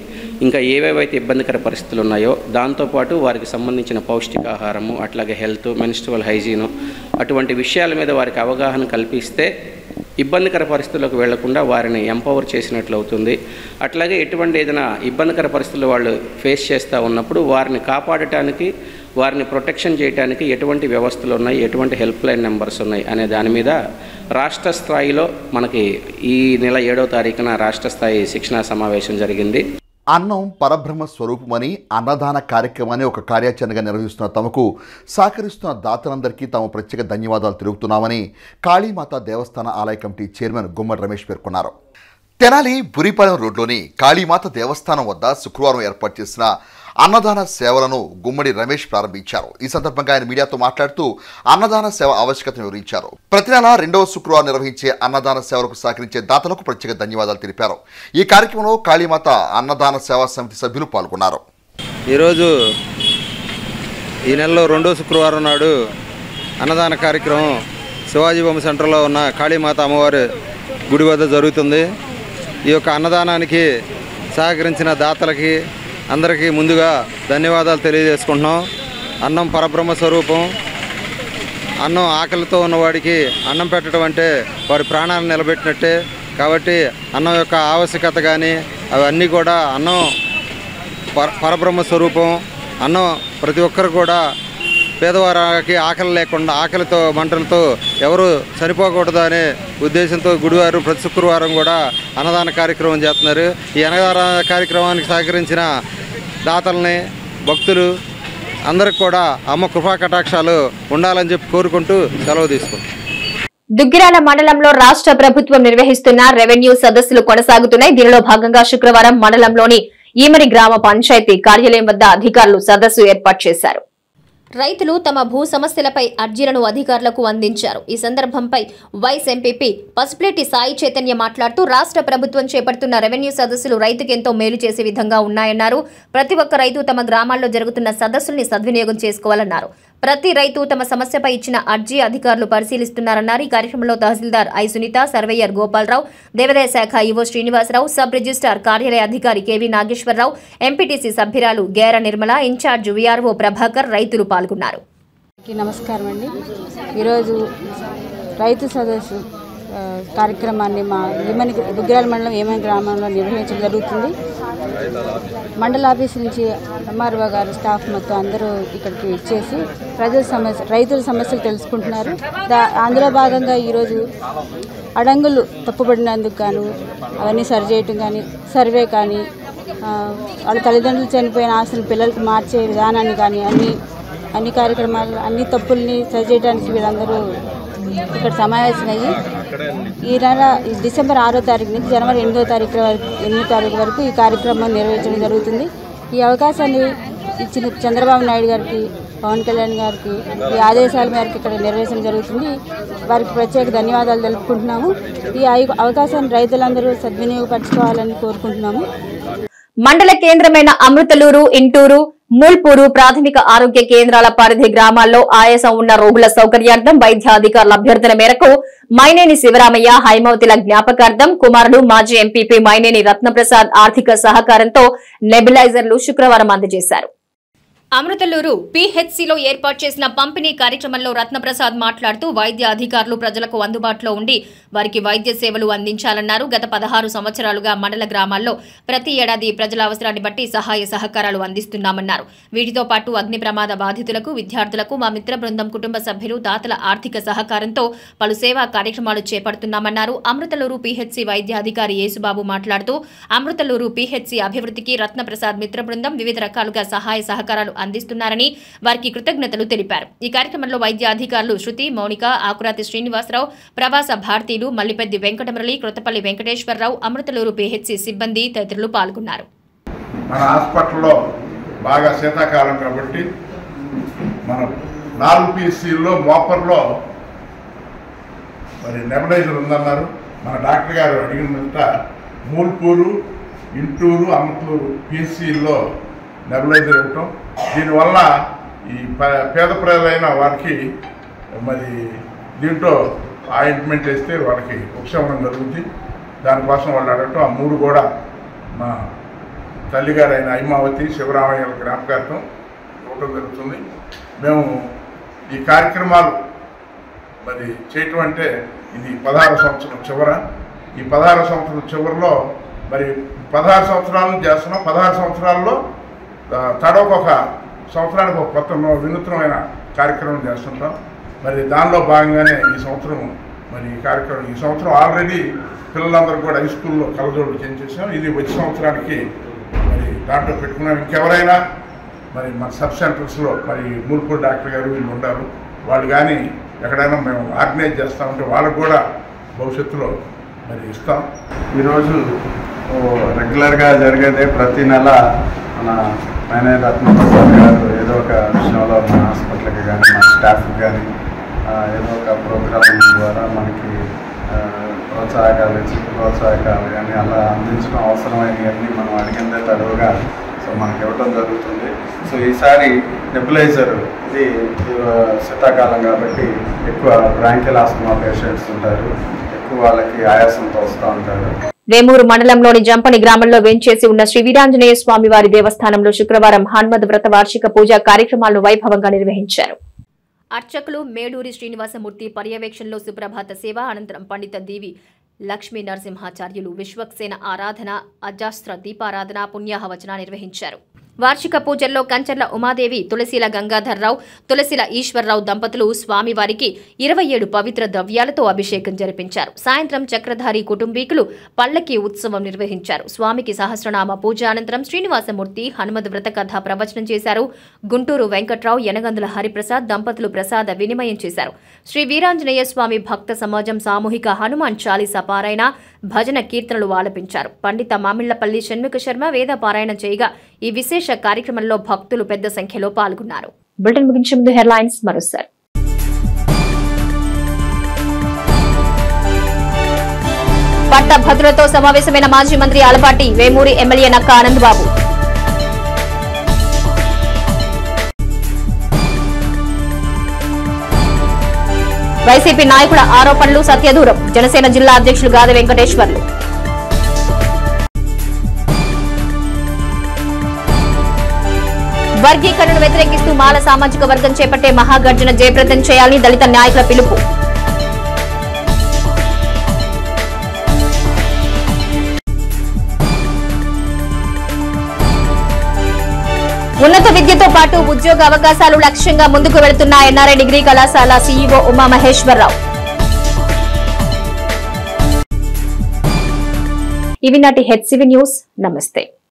ఇంకా ఏవేవైతే ఇబ్బందికర పరిస్థితులు ఉన్నాయో దాంతోపాటు వారికి సంబంధించిన పౌష్టికాహారము, అట్లాగే హెల్త్, మెన్స్ట్రువల్ హైజీను, అటువంటి విషయాల మీద వారికి అవగాహన కల్పిస్తే ఇబ్బందికర పరిస్థితుల్లోకి వెళ్లకుండా వారిని ఎంపవర్ చేసినట్లు అవుతుంది. అట్లాగే ఎటువంటి ఏదైనా ఇబ్బందికర పరిస్థితులు వాళ్ళు ఫేస్ చేస్తూ ఉన్నప్పుడు వారిని కాపాడటానికి, వారిని ప్రొటెక్షన్ చేయడానికి ఎటువంటి వ్యవస్థలు ఉన్నాయి, ఎటువంటి హెల్ప్ లైన్ నెంబర్స్ ఉన్నాయి అనే దాని మీద రాష్ట్ర స్థాయిలో మనకి ఈ నెల 7వ తారీఖున రాష్ట్ర స్థాయి శిక్షణా సమావేశం జరిగింది. అన్నం పరబ్రహ్మ స్వరూపమని అన్నదాన కార్యక్రమాన్ని ఒక కార్యాచరణగా నిర్వహిస్తున్న తమకు సహకరిస్తున్న దాతలందరికీ తాము ప్రత్యేక ధన్యవాదాలు తెలుపుతున్నామని కాళీమాత దేవస్థాన ఆలయ కమిటీ చైర్మన్ గుమ్మడి రమేష్ పేర్కొన్నారు. తెనాలి బురిపాలెం రోడ్లోని కాళీమాత దేవస్థానం వద్ద శుక్రవారం ఏర్పాటు చేసిన అన్నదాన సేవలను గుమ్మడి రమేష్ ప్రారంభించారు. ఈ సందర్భంగా ఆయన మీడియాతో మాట్లాడుతూ అన్నదాన సేవ ఆవశ్యకతను వివరించారు. ప్రతి నెల 2వ శుక్రవారం నిర్వహించే అన్నదాన సేవలకు సహకరించే దాతలకు ప్రత్యేక ధన్యవాదాలు తెలిపారు. ఈ కార్యక్రమంలో కాళీమాత అన్నదాన సేవా సమితి సభ్యులు పాల్గొన్నారు. ఈరోజు ఈ నెలలో 2వ శుక్రవారం నాడు అన్నదాన కార్యక్రమం శివాజీ బొమ్మ సెంటర్లో ఉన్న కాళీమాత అమ్మవారి గుడి వద్ద జరుగుతుంది. ఈ యొక్క అన్నదానానికి సహకరించిన దాతలకి అందరికీ ముందుగా ధన్యవాదాలు తెలియజేసుకుంటున్నాం. అన్నం పరబ్రహ్మ స్వరూపం. అన్నం ఆకలితో ఉన్నవాడికి అన్నం పెట్టడం అంటే వారి ప్రాణాలను నిలబెట్టినట్టే. కాబట్టి అన్నం యొక్క ఆవశ్యకత కానీ అవన్నీ కూడా అన్నం పరబ్రహ్మ స్వరూపం. అన్నం ప్రతి ఒక్కరు కూడా పేదవారికి ఆకలి లేకుండా, ఆకలితో మంటలతో ఎవరు చనిపోకూడదు అనే ఉద్దేశంతో గుడివారు ప్రతి శుక్రవారం కూడా అన్నదాన కార్యక్రమం చేస్తున్నారు. ఈ అన్నదాన కార్యక్రమానికి సహకరించిన దాతల్ని, భక్తులు అందరికి కూడా అమ్మ కృపా కటాక్షాలు ఉండాలని చెప్పి కోరుకుంటూ సెలవు తీసుకుంటాం. దుగ్గిరాల మండలంలో రాష్ట్ర ప్రభుత్వం నిర్వహిస్తున్న రెవెన్యూ సదస్సులు కొనసాగుతున్నాయి. దీనిలో భాగంగా శుక్రవారం మండలంలోని ఈమరి గ్రామ పంచాయతీ కార్యాలయం వద్ద అధికారులు సదస్సు ఏర్పాటు చేశారు. రైతులు తమ భూ సమస్యలపై అర్జీలను అధికారులకు అందించారు. ఈ సందర్భంపై వైస్ ఎంపీపీ పసుపులేటి సాయి చైతన్య మాట్లాడుతూ రాష్ట్ర ప్రభుత్వం చేపడుతున్న రెవెన్యూ సదస్సులు రైతుకు ఎంతో మేలు చేసే విధంగా ఉన్నాయన్నారు. ప్రతి ఒక్క రైతు తమ గ్రామాల్లో జరుగుతున్న సదస్సుల్ని సద్వినియోగం చేసుకోవాలన్నారు. ప్రతి రైతు తమ సమస్యపై ఇచ్చిన అర్జీ అధికారులు పరిశీలిస్తున్నారన్నారు. ఈ కార్యక్రమంలో తహసీల్దార్ ఐ సునీత, సర్వేయర్ గోపాలరావు, దేవాదాయ శాఖ ఈవో శ్రీనివాసరావు, సబ్ రిజిస్ట్రార్ కార్యాలయ అధికారి కెవి నాగేశ్వరరావు, ఎంపీటీసీ సభ్యురాలు గేర నిర్మల, ఇన్ఛార్జ్ విఆర్ఓ ప్రభాకర్ తదితరులు పాల్గొన్నారు. నమస్కారం అండి. ఈరోజు రైతు సదస్సు కార్యక్రమాన్ని మా దుగ్గిరాల మండలం ఏమని గ్రామంలో నిర్వహించడం జరుగుతుంది. మండల ఆఫీస్ నుంచి ఎంఆర్ఓ గారు, స్టాఫ్ మొత్తం అందరూ ఇక్కడికి ఇచ్చేసి రైతుల సమస్యలు తెలుసుకుంటున్నారు. అందులో భాగంగా ఈరోజు అడంగులు తప్పుపడినందుకు గాను అవన్నీ సరిచేయటం కానీ, సర్వే కానీ, వాళ్ళ తల్లిదండ్రులు చనిపోయిన ఆస్తులు పిల్లలకు మార్చే విధానాన్ని కానీ అన్ని కార్యక్రమాలు, అన్ని తప్పుల్ని సరిచేయడానికి వీళ్ళందరూ ఇక్కడ సమావేశమయ్యి ఈ నెల డిసెంబర్ 6వ తారీఖు నుంచి జనవరి 8వ తారీఖు వరకు ఈ కార్యక్రమం నిర్వహించడం జరుగుతుంది. ఈ అవకాశాన్ని ఇచ్చిన చంద్రబాబు నాయుడు గారికి, పవన్ కళ్యాణ్ గారికి ఈ ఆదేశాల మేరకు ఇక్కడ నిర్వహించడం జరుగుతుంది. వారికి ప్రత్యేక ధన్యవాదాలు తెలుపుకుంటున్నాము. ఈ అవకాశాన్ని రైతులందరూ సద్వినియోగపరచుకోవాలని కోరుకుంటున్నాము. మండల కేంద్రమైన అమృతలూరు, ఇంటూరు, ముల్పూరు ప్రాథమిక ఆరోగ్య కేంద్రాల పరిధి గ్రామాల్లో ఆయాసం ఉన్న రోగుల సౌకర్యార్థం వైద్యాధికారుల అభ్యర్థన మేరకు మైనేని శివరామయ్య హైమవతిల జ్ఞాపకార్థం కుమారుడు మాజీ ఎంపీపీ మైనేని రత్నప్రసాద్ ఆర్థిక సహకారంతో నెబిలైజర్లు శుక్రవారం అందజేశారు. అమృతలూరు పీహెచ్సీలో ఏర్పాటు చేసిన పంపిణీ కార్యక్రమంలో రత్నప్రసాద్ మాట్లాడుతూ వైద్య అధికారులు ప్రజలకు అందుబాటులో ఉండి వారికి వైద్య సేవలు అందించాలన్నారు. గత 16 సంవత్సరాలుగా మండల గ్రామాల్లో ప్రతి ఏడాది ప్రజల అవసరాన్ని బట్టి సహాయ సహకారాలు అందిస్తున్నామన్నారు. వీటితో పాటు అగ్ని ప్రమాద బాధితులకు, విద్యార్థులకు మా మిత్ర బృందం కుటుంబ సభ్యులు, దాతల ఆర్థిక సహకారంతో పలు సేవా కార్యక్రమాలు చేపడుతున్నామన్నారు. అమృతలూరు పీహెచ్సీ వైద్య అధికారి యేసుబాబు మాట్లాడుతూ అమృతలూరు పీహెచ్సీ అభివృద్ధికి రత్నప్రసాద్ మిత్ర బృందం వివిధ రకాలుగా సహాయ సహకారాలు అందిస్తున్నారని వారికి కృతజ్ఞతలు తెలిపారు. ఈ కార్యక్రమంలో వైద్య అధికారులు శృతి, మౌనిక, ఆకురాతి శ్రీనివాసరావు, ప్రవాస భారతీయులు, మల్లిపెద్ది వెంకటమురళి, క్రొత్తపల్లి వెంకటేశ్వరరావు, అమృతలూరు పీహెచ్సీ సిబ్బంది తదితరులు పాల్గొన్నారు. మన హాస్పిటల్లో బాగా శీతాకాలం కాబట్టి మనం 4 పీసీల్లో మోపర్లో మరి నెబలైజర్ ఉందన్నారు. మన డాక్టర్ గారు అడిగినంత మూల్పూరు, ఇంటూరు, అమృతలూరు పీసీల్లో నెబలైజర్ ఇవ్వటం, దీనివల్ల ఈ పేద ప్రజలైన వారికి మరి దీంట్లో ఆయింట్మెంట్ వేస్తే వాళ్ళకి ఉపశమనం జరుగుతుంది. దానికోసం వాళ్ళు అడగటం, ఆ 3 కూడా మా తల్లిగారైన హైమావతి శివరామయ్య జ్ఞాపకార్థం ఇవ్వటం జరుగుతుంది. మేము ఈ కార్యక్రమాలు మరి చేయటం అంటే ఇది 16 సంవత్సరం చివర. ఈ 16 సంవత్సరం చివరిలో మరి 16 సంవత్సరాలు చేస్తున్నాం. 16 సంవత్సరాల్లో తడొక సంవత్సరానికి ఒక కొత్త వినూత్నమైన కార్యక్రమం చేస్తుంటాం. మరి దానిలో భాగంగానే ఈ సంవత్సరం మరి ఈ కార్యక్రమం ఈ సంవత్సరం ఆల్రెడీ పిల్లలందరూ కూడా హై స్కూల్లో కలజోడు చేయించేసాం. ఇది వచ్చే సంవత్సరానికి మరి దాంట్లో పెట్టుకున్నాం. ఇంకెవరైనా మరి మన సబ్ సెంటర్స్లో మరి మూల్పూర్ డాక్టర్ గారు వీళ్ళు ఉంటారు, వాళ్ళు కానీ ఎక్కడైనా మేము ఆర్గనైజ్ చేస్తామంటే వాళ్ళకు కూడా భవిష్యత్తులో మరి ఇస్తాం. ఈరోజు రెగ్యులర్గా జరిగేదే ప్రతి నెల మన మైనేని రత్నప్రసాద్ గారు ఏదో ఒక విషయంలో మన హాస్పిటల్కి కానీ మన స్టాఫ్కి కానీ ఏదో ఒక ప్రోగ్రామ్ ద్వారా మనకి ప్రోత్సాహకాలు కానీ అలా అందించడం అవసరమైనవన్నీ మనం అడిగిందే తడువుగా సో మనకి ఇవ్వడం జరుగుతుంది. సో ఈసారి నెబులైజర్ ఇది శీతాకాలం కాబట్టి ఎక్కువ బ్రాంకిల్ ఆస్తమా పేషెంట్స్ ఉంటారు, ఎక్కువ వాళ్ళకి ఆయాసంతో వస్తూ ఉంటారు. వేమూరు మండలంలోని జంపని గ్రామంలో వేంచేసి ఉన్న శ్రీ వీరాంజనేయ స్వామి వారి దేవస్థానంలో శుక్రవారం హనుమద్ వ్రత వార్షిక పూజా కార్యక్రమాలను వైభవంగా నిర్వహించారు. అర్చకులు మేడూరి శ్రీనివాసమూర్తి పర్యవేక్షణలో సుప్రభాత సేవ అనంతరం పండిత దేవి లక్ష్మీ నరసింహాచార్యులు విశ్వక్సేన ఆరాధన, అజాస్త్ర దీపారాధన, పుణ్యాహవచన నిర్వహించారు. వార్షిక పూజల్లో కంచర్ల ఉమాదేవి, తులసిల గంగాధర్రావు, తులసిల ఈశ్వర్రావు దంపతులు స్వామివారికి 27 పవిత్ర ద్రవ్యాలతో అభిషేకం జరిపించారు. సాయంత్రం చక్రధారి కుటుంబీకులు పల్లకి ఉత్సవం నిర్వహించారు. స్వామికి సహస్రనామ పూజ అనంతరం శ్రీనివాసమూర్తి హనుమద్ వ్రత కథ ప్రవచనం చేశారు. గుంటూరు వెంకట్రావు, యనగందుల హరిప్రసాద్ దంపతులు ప్రసాద వినిమయం చేశారు. శ్రీ వీరాంజనేయ స్వామి భక్త సమాజం సామూహిక హనుమాన్ చాలీసా పారాయణ, భజన కీర్తనలు ఆలపించారు. పండిత మామిళ్లపల్లి షణ్ముఖ శర్మ వేద పారాయణం చేయగా ఈ విశేష కార్యక్రమంలో భక్తులు పెద్ద సంఖ్యలో పాల్గొన్నారు. బులెటిన్ ముగించే ముందు హెడ్లైన్స్ మరోసారి. పట్టభద్రులతో సమావేశమైన మాజీ మంత్రి ఆలపాటి, వేమూరి ఎమ్మెల్యే నక్క ఆనంద్ బాబు. వైసీపీ నాయకుల ఆరోపణలు సత్యదూరం, జనసేన జిల్లా అధ్యక్షులు గాదె వెంకటేశ్వర్లు. వర్గీకరణను వ్యతిరేకిస్తూ మాల సామాజిక వర్గం చేపట్టే మహాగర్జన జయప్రదం చేయాలని దళిత నాయకుల పిలుపు. ఉన్నత విద్యతో పాటు ఉద్యోగ అవకాశాలు లక్ష్యంగా ముందుకు వెళుతున్న ఎన్ఆర్ఐ డిగ్రీ కళాశాల సీఈఓ ఉమామహేశ్వరరావు. ఇవి నాటి హెచ్సివి న్యూస్. నమస్తే.